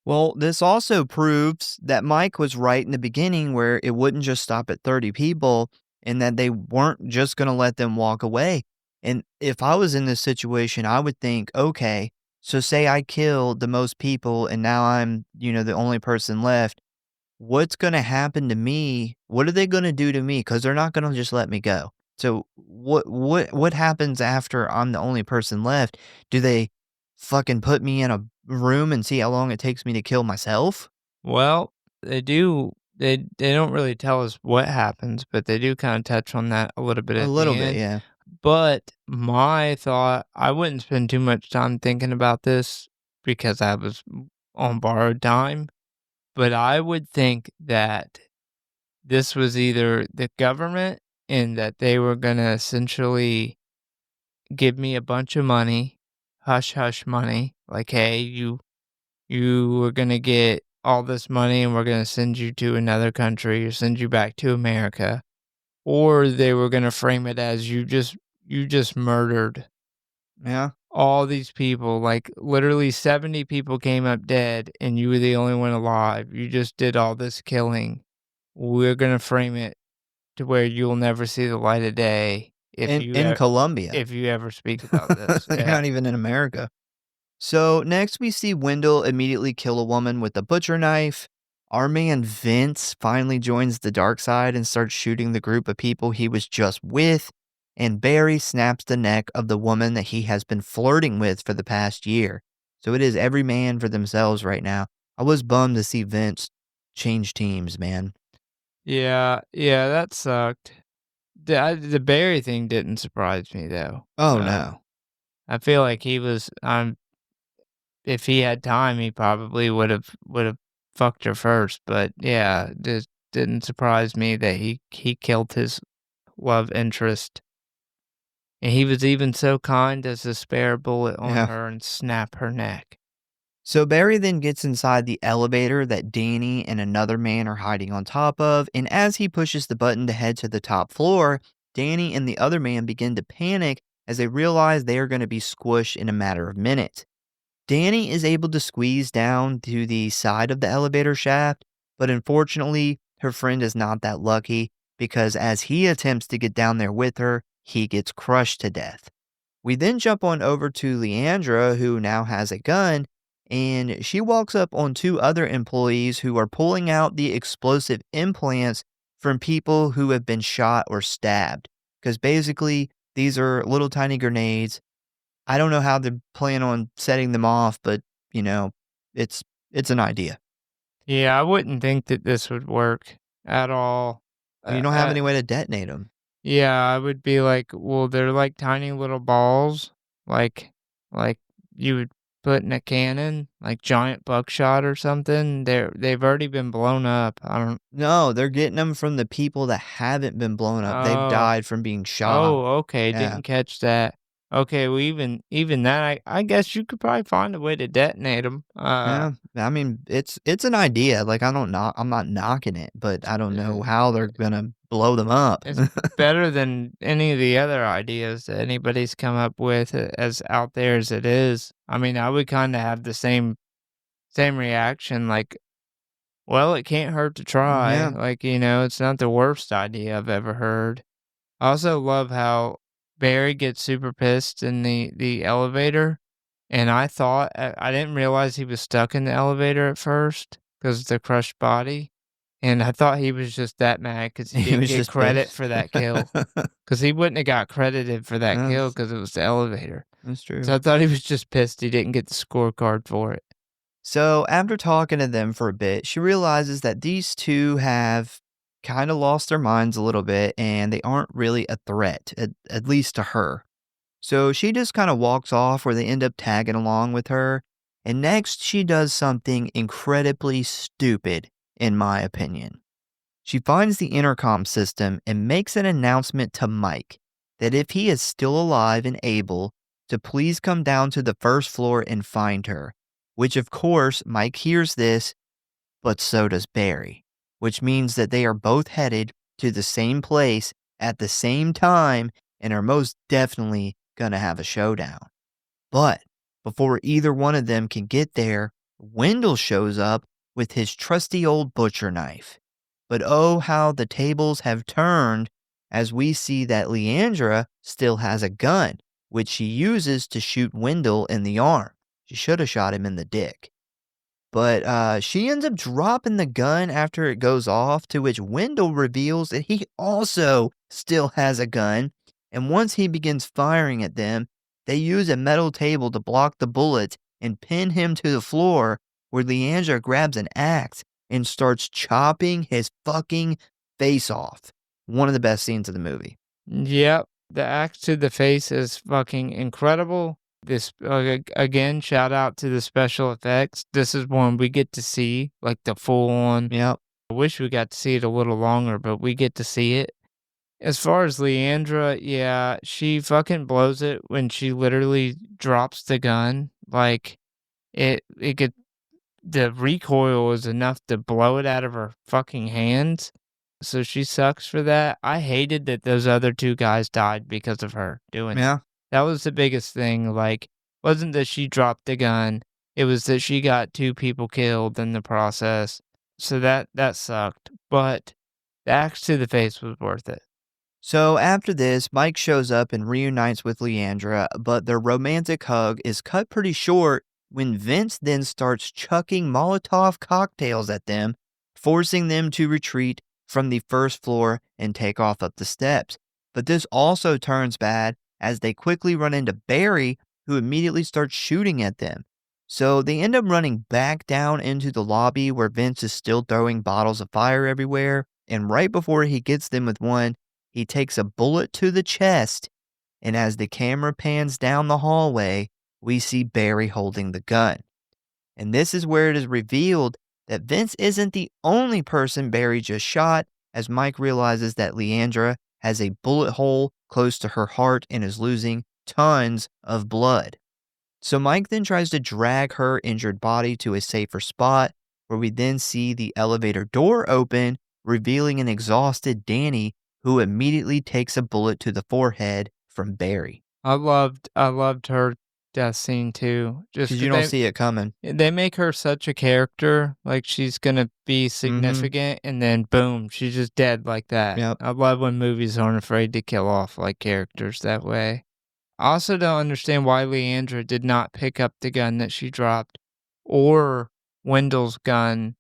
Speaker 1: Well, this also proves that Mike was right in the beginning where it wouldn't just stop at 30 people and that they weren't just going to let them walk away. And if I was in this situation, I would think, okay, so say I killed the most people and now I'm, the only person left. What's going to happen to me? What are they going to do to me? Because they're not going to just let me go. So what happens after I'm the only person left? Do they fucking put me in a room and see how long it takes me to kill myself?
Speaker 2: Well, they do. They don't really tell us what happens, but they do kind of touch on that a little bit at
Speaker 1: A little
Speaker 2: the
Speaker 1: bit,
Speaker 2: end.
Speaker 1: yeah.
Speaker 2: But my thought, I wouldn't spend too much time thinking about this because I was on borrowed time. But I would think that this was either the government and that they were going to essentially give me a bunch of money, hush hush money, like, hey, you were going to get all this money and we're going to send you to another country or send you back to America. Or they were going to frame it as you just murdered
Speaker 1: Yeah.
Speaker 2: all these people, like literally 70 people came up dead and you were the only one alive. You just did all this killing. We're going to frame it to where you'll never see the light of day
Speaker 1: In Colombia.
Speaker 2: if you ever speak about this.
Speaker 1: They're
Speaker 2: Yeah.
Speaker 1: not even in America. So next we see Wendell immediately kill a woman with a butcher knife. Our man Vince finally joins the dark side and starts shooting the group of people he was just with. And Barry snaps the neck of the woman that he has been flirting with for the past year. So it is every man for themselves right now. I was bummed to see Vince change teams, man.
Speaker 2: Yeah, that sucked. The Barry thing didn't surprise me though.
Speaker 1: Oh, no.
Speaker 2: I feel like he was if he had time, he probably would have fucked her first. But yeah, it didn't surprise me that he killed his love interest. And he was even so kind as to spare a bullet on
Speaker 1: Yeah.
Speaker 2: her and snap her neck.
Speaker 1: So Barry then gets inside the elevator that Danny and another man are hiding on top of, and as he pushes the button to head to the top floor, Danny and the other man begin to panic as they realize they are going to be squished in a matter of minutes. Danny is able to squeeze down to the side of the elevator shaft, but unfortunately, her friend is not that lucky because as he attempts to get down there with her, he gets crushed to death. We then jump on over to Leandra, who now has a gun, and she walks up on 2 other employees who are pulling out the explosive implants from people who have been shot or stabbed. Because basically, these are little tiny grenades. I don't know how they plan on setting them off, but, it's an idea.
Speaker 2: Yeah, I wouldn't think that this would work at all.
Speaker 1: You don't have any way to detonate them.
Speaker 2: Yeah, I would be like, well, they're like tiny little balls, like you would put in a cannon, like giant buckshot or something. They've already been blown up. I don't.
Speaker 1: No, they're getting them from the people that haven't been blown up. They've
Speaker 2: Oh.
Speaker 1: died from being shot.
Speaker 2: Oh, okay,
Speaker 1: Yeah.
Speaker 2: didn't catch that. Okay, well, even that, I guess you could probably find a way to detonate them.
Speaker 1: Yeah, I mean, it's an idea. Like, I'm not knocking it, but I don't know how they're gonna blow them up.
Speaker 2: It's better than any of the other ideas that anybody's come up with as out there as it is. I mean, I would kind of have the same reaction. Like, Well, it can't hurt to try.
Speaker 1: Yeah.
Speaker 2: Like, it's not the worst idea I've ever heard. I also love how Barry gets super pissed in the elevator, and I didn't realize he was stuck in the elevator at first because of the crushed body, and I thought he was just that mad because he
Speaker 1: He
Speaker 2: didn't
Speaker 1: was
Speaker 2: get
Speaker 1: just
Speaker 2: credit
Speaker 1: pissed.
Speaker 2: for that kill, because he wouldn't have got credited for that kill
Speaker 1: That's
Speaker 2: because it was the elevator.
Speaker 1: that's true.
Speaker 2: So I thought he was just pissed he didn't get the scorecard for it.
Speaker 1: So, after talking to them for a bit, she realizes that these two have kind of lost their minds a little bit and they aren't really a threat, at least to her. So, she just kind of walks off where they end up tagging along with her. And next, she does something incredibly stupid, in my opinion. She finds the intercom system and makes an announcement to Mike that if he is still alive and able, to please come down to the first floor and find her. Which, of course, Mike hears this, but so does Barry, which means that they are both headed to the same place at the same time and are most definitely going to have a showdown. But before either one of them can get there, Wendell shows up with his trusty old butcher knife. But oh, how the tables have turned as we see that Leandra still has a gun, which she uses to shoot Wendell in the arm. She should have shot him in the dick. But she ends up dropping the gun after it goes off, to which Wendell reveals that he also still has a gun. And once he begins firing at them, they use a metal table to block the bullets and pin him to the floor, where Leandra grabs an axe and starts chopping his fucking face off. One of the best scenes of the movie.
Speaker 2: Yep, the axe to the face is fucking incredible. This again, shout out to the special effects. This is one we get to see, like the full on.
Speaker 1: Yep.
Speaker 2: I wish we got to see it a little longer, but we get to see it. As far as Leandra, yeah, she fucking blows it when she literally drops the gun. Like it could the recoil is enough to blow it out of her fucking hands. So she sucks for that. I hated that those other two guys died because of her doing
Speaker 1: Yeah.
Speaker 2: that was the biggest thing, like, wasn't that she dropped the gun, it was that she got 2 people killed in the process, so that sucked, but the axe to the face was worth it.
Speaker 1: So after this, Mike shows up and reunites with Leandra, but their romantic hug is cut pretty short when Vince then starts chucking Molotov cocktails at them, forcing them to retreat from the first floor and take off up the steps. But this also turns bad as they quickly run into Barry, who immediately starts shooting at them. So they end up running back down into the lobby where Vince is still throwing bottles of fire everywhere, and right before he gets them with one, he takes a bullet to the chest, and as the camera pans down the hallway, we see Barry holding the gun. And this is where it is revealed that Vince isn't the only person Barry just shot, as Mike realizes that Leandra has a bullet hole close to her heart and is losing tons of blood. So Mike then tries to drag her injured body to a safer spot, where we then see the elevator door open, revealing an exhausted Danny, who immediately takes a bullet to the forehead from Barry.
Speaker 2: I loved her death scene too, just
Speaker 1: Because you don't see it coming.
Speaker 2: they make her such a character, like she's gonna be significant, and then boom, she's just dead like that.
Speaker 1: Yep.
Speaker 2: I love when movies aren't afraid to kill off, like, characters that way. I also don't understand why Leandra did not pick up the gun that she dropped, or Wendell's gun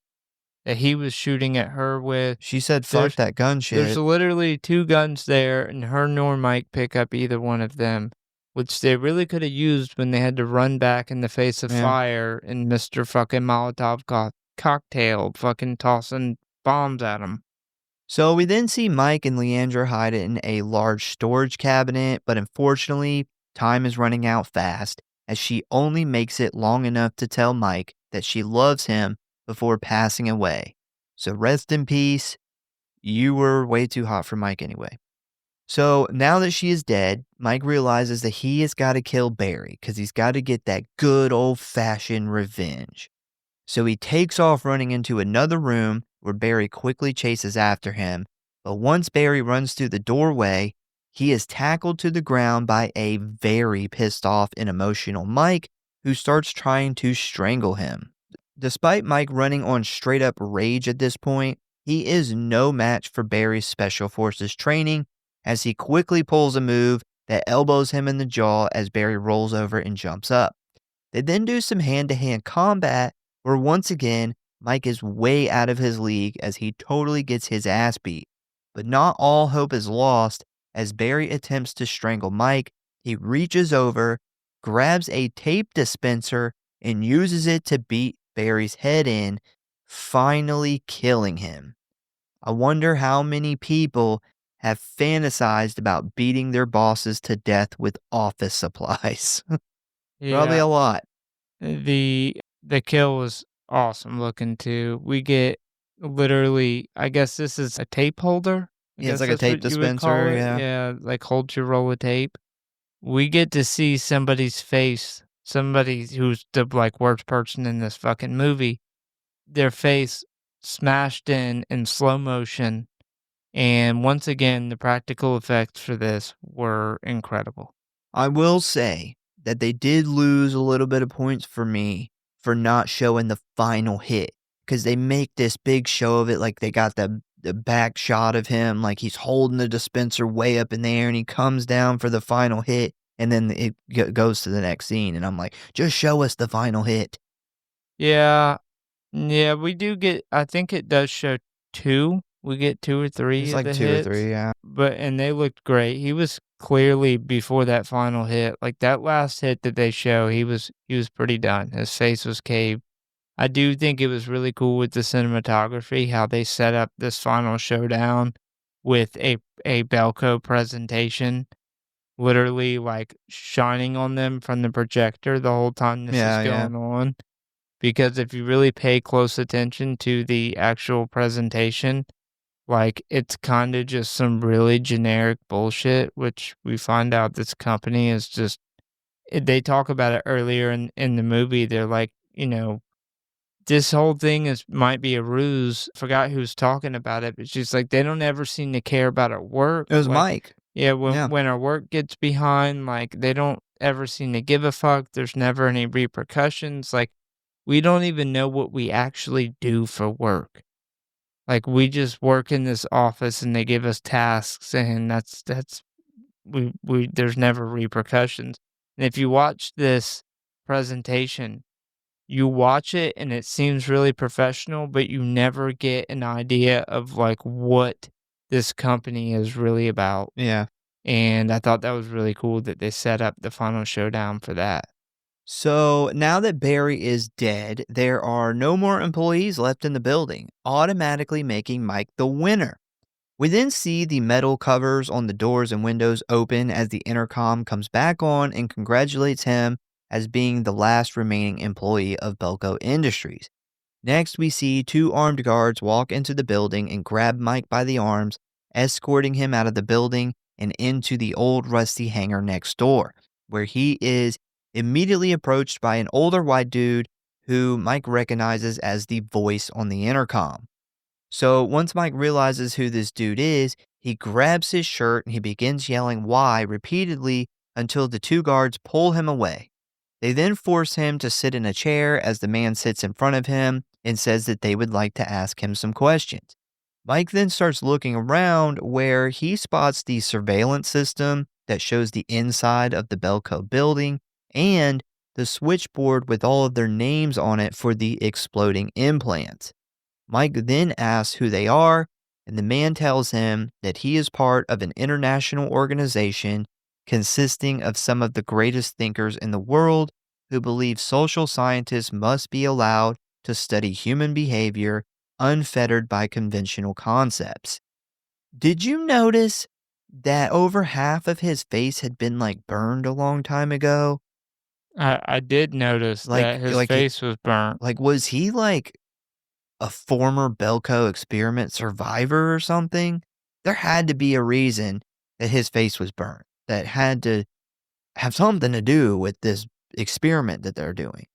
Speaker 2: that he was shooting at her with.
Speaker 1: She said, fuck
Speaker 2: There's-
Speaker 1: that gun shit.
Speaker 2: There's literally 2 guns there, and her nor Mike pick up either one of them, which they really could have used when they had to run back in the face of
Speaker 1: Yeah.
Speaker 2: fire and Mr. fucking Molotov cocktail fucking tossing bombs at him.
Speaker 1: So we then see Mike and Leandra hide in a large storage cabinet, but unfortunately, time is running out fast, as she only makes it long enough to tell Mike that she loves him before passing away. So rest in peace. You were way too hot for Mike anyway. So now that she is dead, Mike realizes that he has got to kill Barry because he's got to get that good old-fashioned revenge. So he takes off running into another room where Barry quickly chases after him. But once Barry runs through the doorway, he is tackled to the ground by a very pissed off and emotional Mike, who starts trying to strangle him. Despite Mike running on straight up rage at this point, he is no match for Barry's Special Forces training as he quickly pulls a move that elbows him in the jaw as Barry rolls over and jumps up. They then do some hand-to-hand combat where once again, Mike is way out of his league as he totally gets his ass beat. But not all hope is lost as Barry attempts to strangle Mike. He reaches over, grabs a tape dispenser, and uses it to beat Barry's head in, finally killing him. I wonder how many people have fantasized about beating their bosses to death with office supplies. Probably
Speaker 2: Yeah,
Speaker 1: a lot.
Speaker 2: the kill was awesome looking too. We get literally, I guess this is a tape holder. I
Speaker 1: Yeah, it's
Speaker 2: guess
Speaker 1: like a
Speaker 2: that's
Speaker 1: tape
Speaker 2: what you would call
Speaker 1: dispenser,
Speaker 2: it.
Speaker 1: yeah.
Speaker 2: Yeah, like holds your roll of tape. We get to see somebody's face, somebody who's the like worst person in this fucking movie, their face smashed in slow motion. And once again, the practical effects for this were incredible.
Speaker 1: I will say that they did lose a little bit of points for me for not showing the final hit because they make this big show of it. Like they got the back shot of him, like he's holding the dispenser way up in the air and he comes down for the final hit. And then it goes to the next scene. And I'm like, just show us the final hit.
Speaker 2: Yeah, yeah, we do get, I think it does show 2. We get 2 or 3
Speaker 1: It's
Speaker 2: of
Speaker 1: like
Speaker 2: the
Speaker 1: 2 or
Speaker 2: hits,
Speaker 1: 3, yeah.
Speaker 2: and they looked great. He was clearly before that final hit, like that last hit that they show, he was pretty done. His face was caved. I do think it was really cool with the cinematography, how they set up this final showdown with a Belco presentation, literally like shining on them from the projector the whole time this is
Speaker 1: Yeah, yeah.
Speaker 2: going on. Because if you really pay close attention to the actual presentation, like, it's kinda just some really generic bullshit, which we find out this company is just they talk about it earlier in the movie, they're like, "This whole thing might be a ruse." Forgot who's talking about it, but she's like, "They don't ever seem to care about our work."
Speaker 1: It was
Speaker 2: Like,
Speaker 1: Mike.
Speaker 2: yeah,
Speaker 1: Yeah.
Speaker 2: when our work gets behind, like, they don't ever seem to give a fuck, there's never any repercussions, like, we don't even know what we actually do for work. Like, we just work in this office and they give us tasks and that's we there's never repercussions. And if you watch this presentation, you watch it and it seems really professional, but you never get an idea of like what this company is really about.
Speaker 1: Yeah.
Speaker 2: And I thought that was really cool that they set up the final showdown for that.
Speaker 1: So now that Barry is dead, there are no more employees left in the building, automatically making Mike the winner. We then see the metal covers on the doors and windows open as the intercom comes back on and congratulates him as being the last remaining employee of Belco Industries. Next, we see 2 armed guards walk into the building and grab Mike by the arms, escorting him out of the building and into the old rusty hangar next door, where he is immediately approached by an older white dude who Mike recognizes as the voice on the intercom. So once Mike realizes who this dude is, he grabs his shirt and he begins yelling "why" repeatedly until the 2 guards pull him away. They then force him to sit in a chair as the man sits in front of him and says that they would like to ask him some questions. Mike then starts looking around where he spots the surveillance system that shows the inside of the Belco building and the switchboard with all of their names on it for the exploding implants. Mike then asks who they are, and the man tells him that he is part of an international organization consisting of some of the greatest thinkers in the world who believe social scientists must be allowed to study human behavior unfettered by conventional concepts. Did you notice that over half of his face had been like burned a long time ago?
Speaker 2: I did notice that his
Speaker 1: Like,
Speaker 2: face was burnt.
Speaker 1: like was he like a former Belko Experiment survivor or something? There had to be a reason that his face was burnt. That had to have something to do with this experiment that they're doing.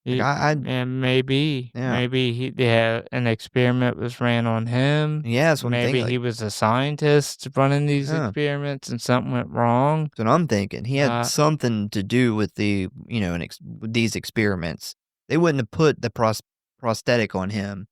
Speaker 1: Like
Speaker 2: And maybe,
Speaker 1: yeah,
Speaker 2: an experiment was ran on him.
Speaker 1: yeah, that's what I'm
Speaker 2: Maybe
Speaker 1: thinking.
Speaker 2: he
Speaker 1: Like,
Speaker 2: was a scientist running these
Speaker 1: yeah,
Speaker 2: experiments and something went wrong.
Speaker 1: that's what I'm thinking. He had
Speaker 2: Uh,
Speaker 1: something to do with the, with these experiments. They wouldn't have put the prosthetic on him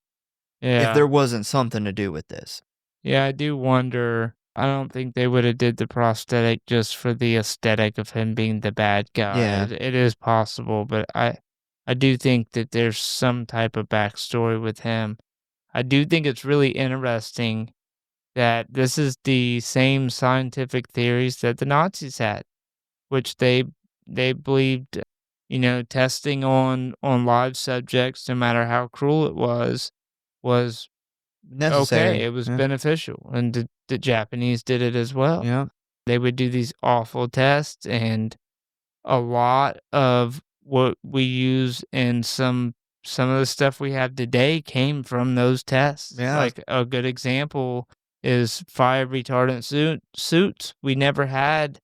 Speaker 1: if
Speaker 2: Yeah.
Speaker 1: there wasn't something to do with this.
Speaker 2: Yeah, I do wonder. I don't think they would have did the prosthetic just for the aesthetic of him being the bad guy.
Speaker 1: Yeah.
Speaker 2: It is possible, but I do think that there's some type of backstory with him. I do think it's really interesting that this is the same scientific theories that the Nazis had, which they believed, testing on live subjects, no matter how cruel it was okay.
Speaker 1: Necessary.
Speaker 2: It was
Speaker 1: Yeah.
Speaker 2: beneficial, and the Japanese did it as well.
Speaker 1: Yeah.
Speaker 2: They would do these awful tests, and a lot of what we use in some of the stuff we have today came from those tests.
Speaker 1: Yeah.
Speaker 2: Like, a good example is fire retardant suits. We never had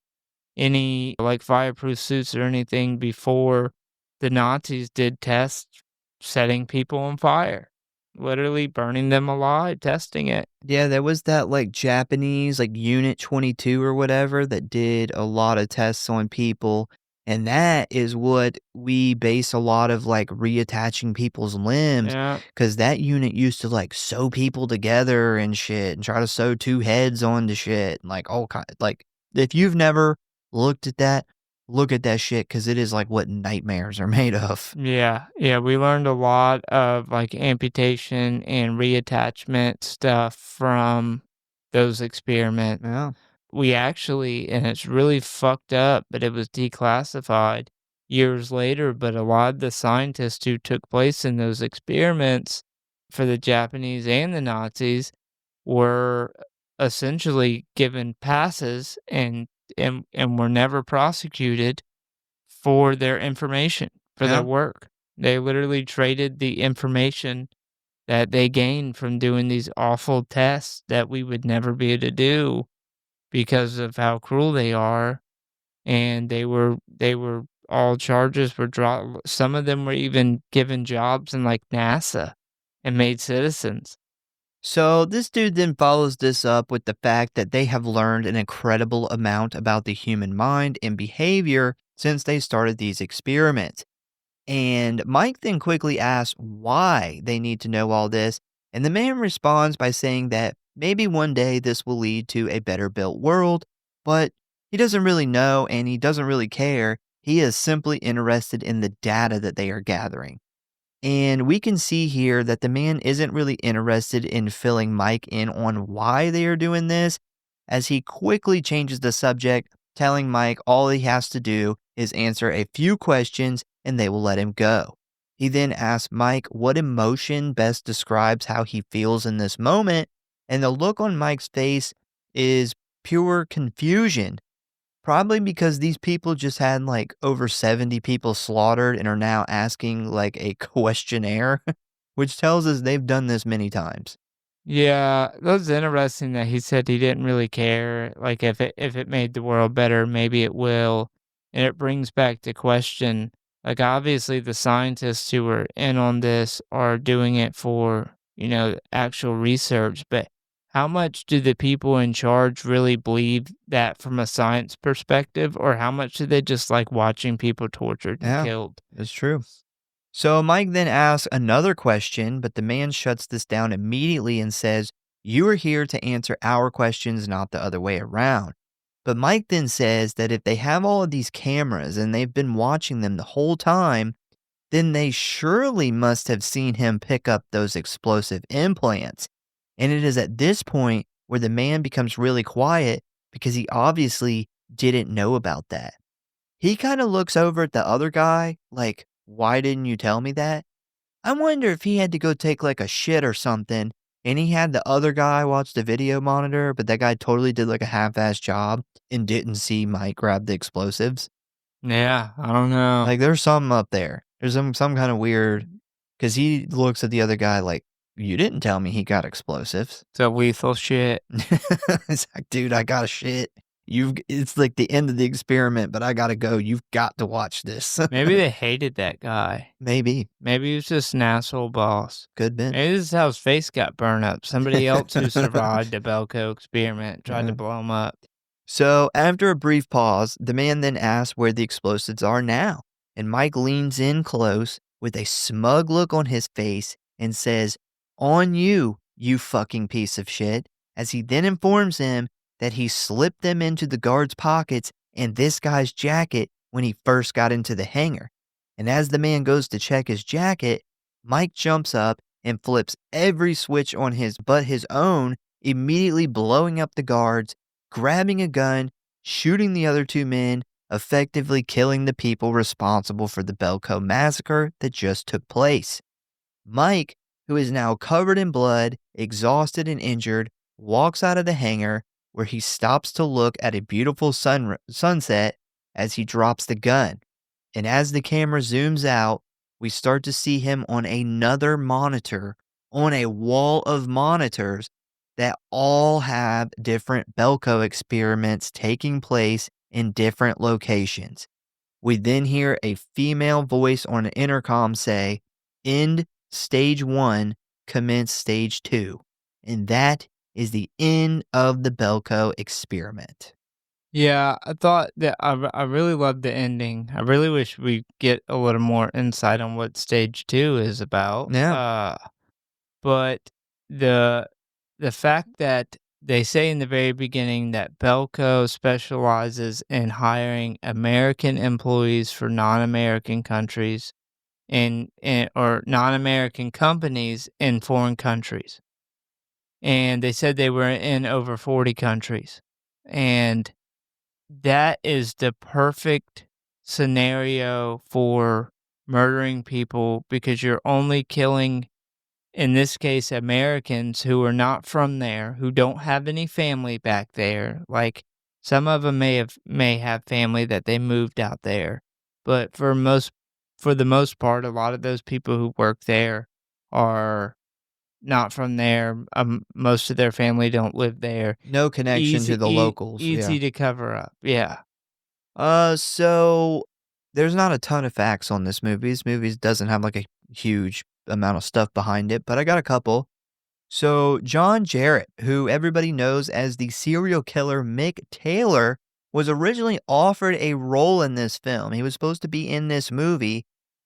Speaker 2: any, like, fireproof suits or anything before the Nazis did tests setting people on fire, literally burning them alive, testing it.
Speaker 1: Yeah, there was that, like, Japanese, like, Unit 22 or whatever that did a lot of tests on people, and that is what we base a lot of, like, reattaching people's limbs,
Speaker 2: Yeah.
Speaker 1: because that unit used to, like, sew people together and shit, and try to sew 2 heads onto shit, and, like, all kind like, if you've never looked at that, look at that shit, because it is, like, what nightmares are made of.
Speaker 2: Yeah, we learned a lot of, like, amputation and reattachment stuff from those experiments.
Speaker 1: Yeah.
Speaker 2: We actually, and it's really fucked up, but it was declassified years later, but a lot of the scientists who took place in those experiments for the Japanese and the Nazis were essentially given passes and were never prosecuted for their information, for
Speaker 1: Yeah.
Speaker 2: their work. They literally traded the information that they gained from doing these awful tests that we would never be able to do because of how cruel they are, and they were all charges were dropped. Some of them were even given jobs in, like, NASA and made citizens.
Speaker 1: So this dude then follows this up with the fact that they have learned an incredible amount about the human mind and behavior since they started these experiments. And Mike then quickly asks why they need to know all this, and the man responds by saying that maybe one day this will lead to a better built world, but he doesn't really know and he doesn't really care. He is simply interested in the data that they are gathering. And we can see here that the man isn't really interested in filling Mike in on why they are doing this, as he quickly changes the subject, telling Mike all he has to do is answer a few questions and they will let him go. He then asks Mike what emotion best describes how he feels in this moment, and the look on Mike's face is pure confusion. Probably because these people just had, like, over 70 people slaughtered and are now asking, like, a questionnaire, which tells us they've done this many times.
Speaker 2: Yeah, that was interesting that he said he didn't really care, like, if it made the world better, maybe it will, and it brings back the question, like, obviously, the scientists who were in on this are doing it for, actual research, but how much do the people in charge really believe that from a science perspective, or how much do they just like watching people tortured and
Speaker 1: Yeah.
Speaker 2: killed?
Speaker 1: It's true. So Mike then asks another question, but the man shuts this down immediately and says, "You are here to answer our questions, not the other way around." But Mike then says that if they have all of these cameras and they've been watching them the whole time, then they surely must have seen him pick up those explosive implants. And it is at this point where the man becomes really quiet because he obviously didn't know about that. He kind of looks over at the other guy like, "Why didn't you tell me that?" I wonder if he had to go take like a shit or something and he had the other guy watch the video monitor, but that guy totally did like a half-ass job and didn't see Mike grab the explosives.
Speaker 2: Yeah, I don't know.
Speaker 1: Like there's something up there. There's some kind of weird, because he looks at the other guy like, "You didn't tell me he got explosives."
Speaker 2: It's a lethal shit.
Speaker 1: It's like, "Dude, I got shit. It's like the end of the experiment, but I gotta go. You've got to watch this."
Speaker 2: Maybe they hated that guy.
Speaker 1: Maybe.
Speaker 2: Maybe he was just an asshole boss.
Speaker 1: Could be.
Speaker 2: Maybe this is how his face got burned up. Somebody else who survived the Belko experiment tried
Speaker 1: Yeah.
Speaker 2: to blow him up.
Speaker 1: So, after a brief pause, the man then asks where the explosives are now, and Mike leans in close with a smug look on his face and says, "On you, you fucking piece of shit," as he then informs him that he slipped them into the guard's pockets and this guy's jacket when he first got into the hangar. And as the man goes to check his jacket, Mike jumps up and flips every switch on his own, immediately blowing up the guards, grabbing a gun, shooting the other two men, effectively killing the people responsible for the Belco massacre that just took place. Mike, who is now covered in blood, exhausted and injured, walks out of the hangar where he stops to look at a beautiful sunset as he drops the gun. And as the camera zooms out, we start to see him on another monitor, on a wall of monitors that all have different Belko experiments taking place in different locations. We then hear a female voice on an intercom say, "End stage 1, commence stage 2. And that is the end of the Belko experiment.
Speaker 2: Yeah, I thought that I really loved the ending. I really wish we get a little more insight on what stage 2 is about.
Speaker 1: Yeah.
Speaker 2: But the fact that they say in the very beginning that Belco specializes in hiring American employees for non-American countries or non-American companies in foreign countries. And they said they were in over 40 countries. And that is the perfect scenario for murdering people because you're only killing, in this case, Americans who are not from there, who don't have any family back there. Like some of them may have family that they moved out there, but for the most part, a lot of those people who work there are not from there. Most of their family don't live there.
Speaker 1: No connection to the locals.
Speaker 2: Easy to cover up. Yeah.
Speaker 1: So there's not a ton of facts on this movie. This movie doesn't have like a huge amount of stuff behind it, but I got a couple. So John Jarrett, who everybody knows as the serial killer Mick Taylor, was originally offered a role in this film. He was supposed to be in this movie,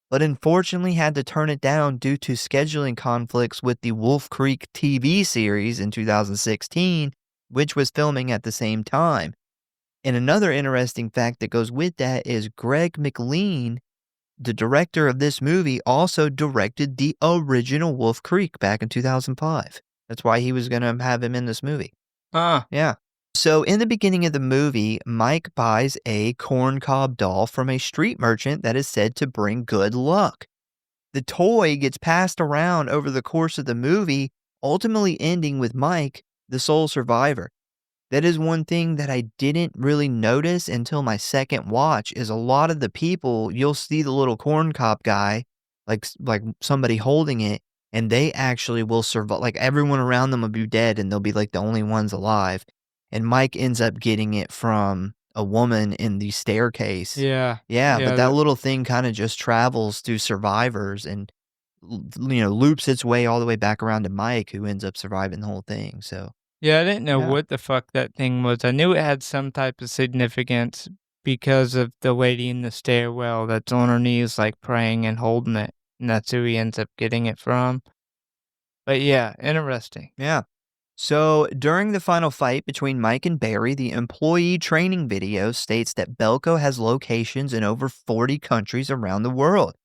Speaker 1: but unfortunately had to turn it down due to scheduling conflicts with the Wolf Creek TV series in 2016, which was filming at the same time. And another interesting fact that goes with that is Greg McLean, the director of this movie, also directed the original Wolf Creek back in 2005. That's why he was going to have him in this movie. Yeah. So in the beginning of the movie, Mike buys a corncob doll from a street merchant that is said to bring good luck. The toy gets passed around over the course of the movie, ultimately ending with Mike, the sole survivor. That is one thing that I didn't really notice until my second watch is a lot of the people, you'll see the little corncob guy, like somebody holding it, and they actually will survive. Like everyone around them will be dead and they'll be like the only ones alive. And Mike ends up getting it from a woman in the staircase.
Speaker 2: Yeah.
Speaker 1: Yeah, but that little thing kind of just travels through survivors and, loops its way all the way back around to Mike, who ends up surviving the whole thing. So.
Speaker 2: Yeah, I didn't know what the fuck that thing was. I knew it had some type of significance because of the lady in the stairwell that's on her knees, like praying and holding it. And that's who he ends up getting it from. But yeah, interesting.
Speaker 1: Yeah. So during the final fight between Mike and Barry, the employee training video states that Belco has locations in over 40 countries around the world.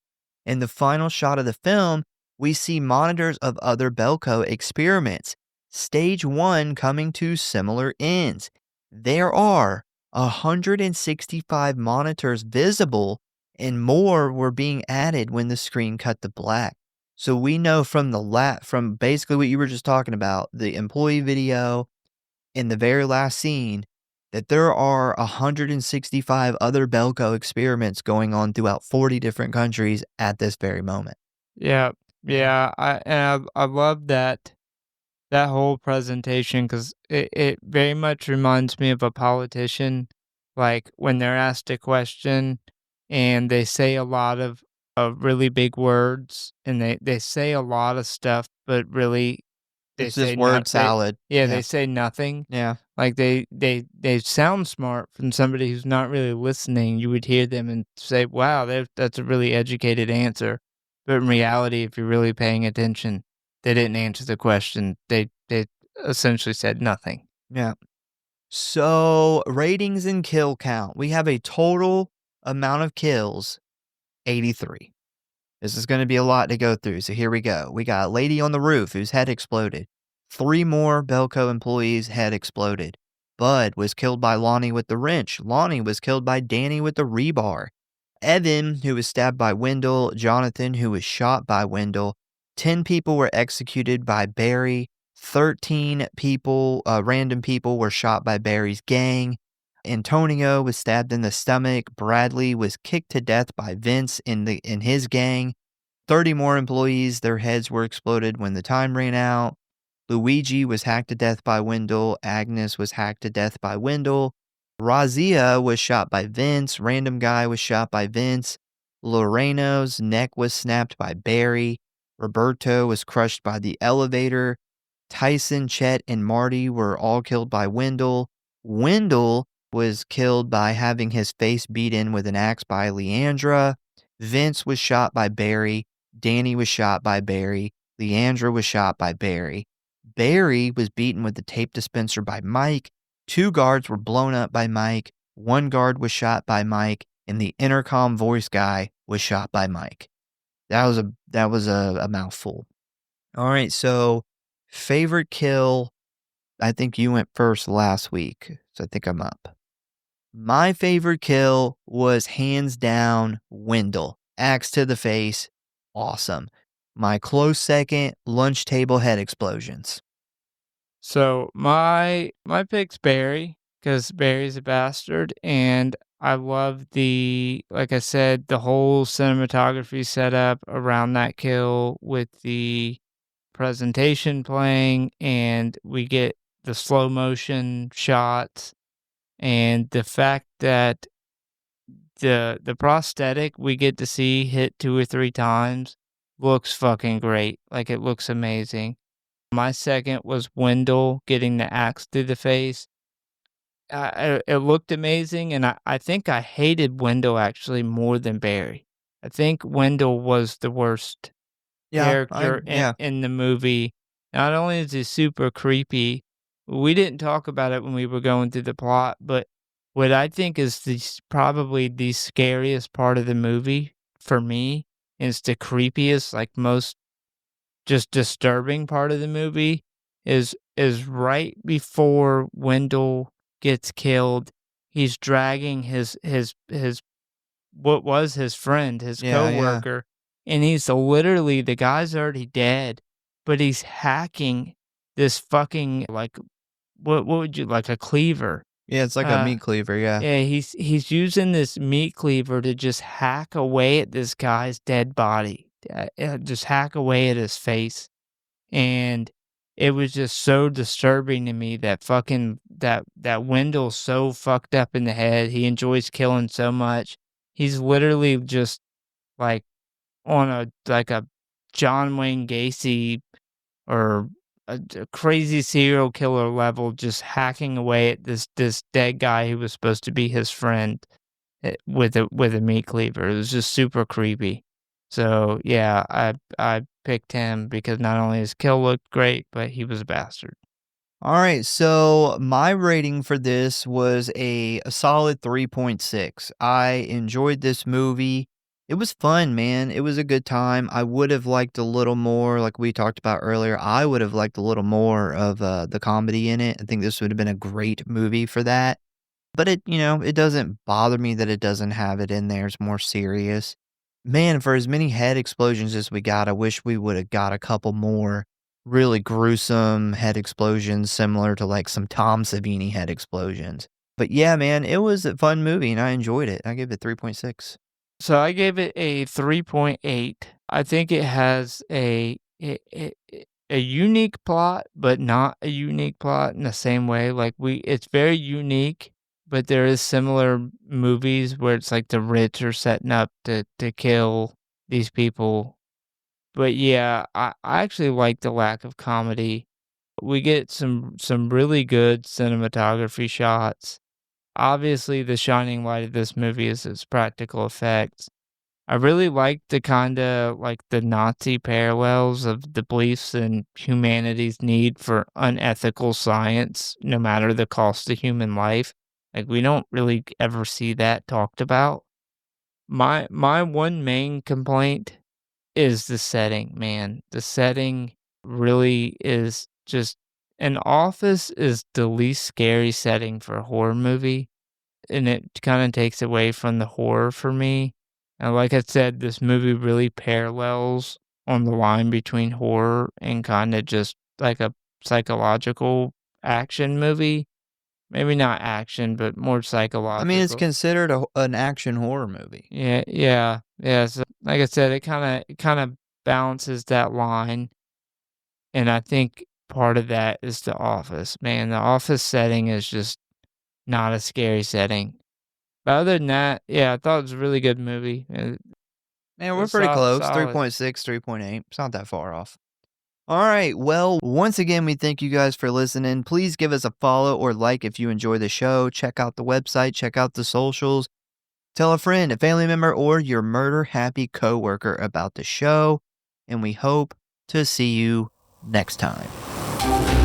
Speaker 1: In the final shot of the film, we see monitors of other Belco experiments. Stage 1 coming to similar ends. There are 165 monitors visible, and more were being added when the screen cut to black. So we know from basically what you were just talking about, the employee video in the very last scene, that there are 165 other Belco experiments going on throughout 40 different countries at this very moment.
Speaker 2: Yeah. I love that whole presentation because it very much reminds me of a politician, like when they're asked a question and they say a lot of really big words and they say a lot of stuff, but really
Speaker 1: it's just word salad.
Speaker 2: They say nothing.
Speaker 1: Yeah.
Speaker 2: Like they sound smart from somebody who's not really listening. You would hear them and say, wow, that's a really educated answer. But in reality, if you're really paying attention, they didn't answer the question. They essentially said nothing.
Speaker 1: Yeah. So, ratings and kill count. We have a total amount of kills, 83. This is going to be a lot to go through, so here we go. We got a lady on the roof whose head exploded. 3 more Belco employees' head exploded. Bud was killed by Lonnie with the wrench. Lonnie was killed by Danny with the rebar. Evan, who was stabbed by Wendell. Jonathan, who was shot by Wendell. 10 people were executed by Barry. 13 people, random people, were shot by Barry's gang. Antonio was stabbed in the stomach. Bradley was kicked to death by Vince in his gang. 30 more employees, their heads were exploded when the time ran out. Luigi was hacked to death by Wendell. Agnes was hacked to death by Wendell. Razia was shot by Vince. Random guy was shot by Vince. Loreno's neck was snapped by Barry. Roberto was crushed by the elevator. Tyson, Chet, and Marty were all killed by Wendell. Wendell was killed by having his face beat in with an axe by Leandra. Vince was shot by Barry. Danny was shot by Barry. Leandra was shot by Barry. Barry was beaten with the tape dispenser by Mike. 2 guards were blown up by Mike. 1 guard was shot by Mike, and the intercom voice guy was shot by Mike. That was a mouthful. All right, so favorite kill. I think you went first last week, so I think I'm up. My favorite kill was hands down Wendell. Axe to the face. Awesome. My close second, lunch table head explosions.
Speaker 2: So my pick's Barry, because Barry's a bastard, and I love like I said, the whole cinematography setup around that kill with the presentation playing, and we get the slow motion shots, and the fact that the prosthetic we get to see hit 2 or 3 times looks fucking great. Like, it looks amazing. My second was Wendell getting the axe through the face. It looked amazing, and I think I hated Wendell actually more than Barry. I think Wendell was the worst character in the movie. Not only is he super creepy, we didn't talk about it when we were going through the plot, but what I think is probably the scariest part of the movie for me, and it's the creepiest, like most just disturbing part of the movie, is right before Wendell gets killed. He's dragging his what was his friend, his coworker, and he's literally, the guy's already dead, but he's hacking this fucking, like, what would you, like a cleaver?
Speaker 1: Yeah, it's like a meat cleaver, yeah.
Speaker 2: Yeah, he's using this meat cleaver to just hack away at this guy's dead body. Just hack away at his face. And it was just so disturbing to me that that Wendell's so fucked up in the head. He enjoys killing so much. He's literally just like on a John Wayne Gacy or a crazy serial killer level, just hacking away at this dead guy who was supposed to be his friend, with a meat cleaver. It was just super creepy. So yeah, I picked him because not only his kill looked great, but he was a bastard.
Speaker 1: All right, so my rating for this was a solid 3.6. I enjoyed this movie. It was fun, man. It was a good time. I would have liked a little more, like we talked about earlier. I would have liked a little more of the comedy in it. I think this would have been a great movie for that. But it doesn't bother me that it doesn't have it in there. It's more serious. Man, for as many head explosions as we got, I wish we would have got a couple more really gruesome head explosions, similar to like some Tom Savini head explosions. But yeah, man, it was a fun movie and I enjoyed it. I gave it 3.6.
Speaker 2: So I gave it a 3.8. I think it has a unique plot, but not a unique plot in the same way. Like, it's very unique, but there is similar movies where it's like the rich are setting up to kill these people. But yeah, I actually like the lack of comedy. We get some really good cinematography shots. Obviously, the shining light of this movie is its practical effects. I really like the kinda like the Nazi parallels of the beliefs and humanity's need for unethical science, no matter the cost to human life. Like, we don't really ever see that talked about. My one main complaint is the setting, man. The setting really is just an office is the least scary setting for a horror movie, and it kinda takes away from the horror for me. And like I said, this movie really parallels on the line between horror and kinda just like a psychological action movie. Maybe not action, but more
Speaker 1: I mean, it's
Speaker 2: psychological.
Speaker 1: considered an action horror movie.
Speaker 2: Yeah, so, like I said, it kinda balances that line, and I think part of that is The Office. Man, The Office setting is just not a scary setting. But other than that, yeah, I thought it was a really good movie,
Speaker 1: Man,
Speaker 2: it
Speaker 1: we're
Speaker 2: was
Speaker 1: pretty close.
Speaker 2: solid.
Speaker 1: 3.6, 3.8. It's not that far off. All right. Well, once again, we thank you guys for listening. Please give us a follow or like if you enjoy the show. Check out the website, check out the socials. Tell a friend, a family member, or your murder happy coworker about the show. And we hope to see you next time.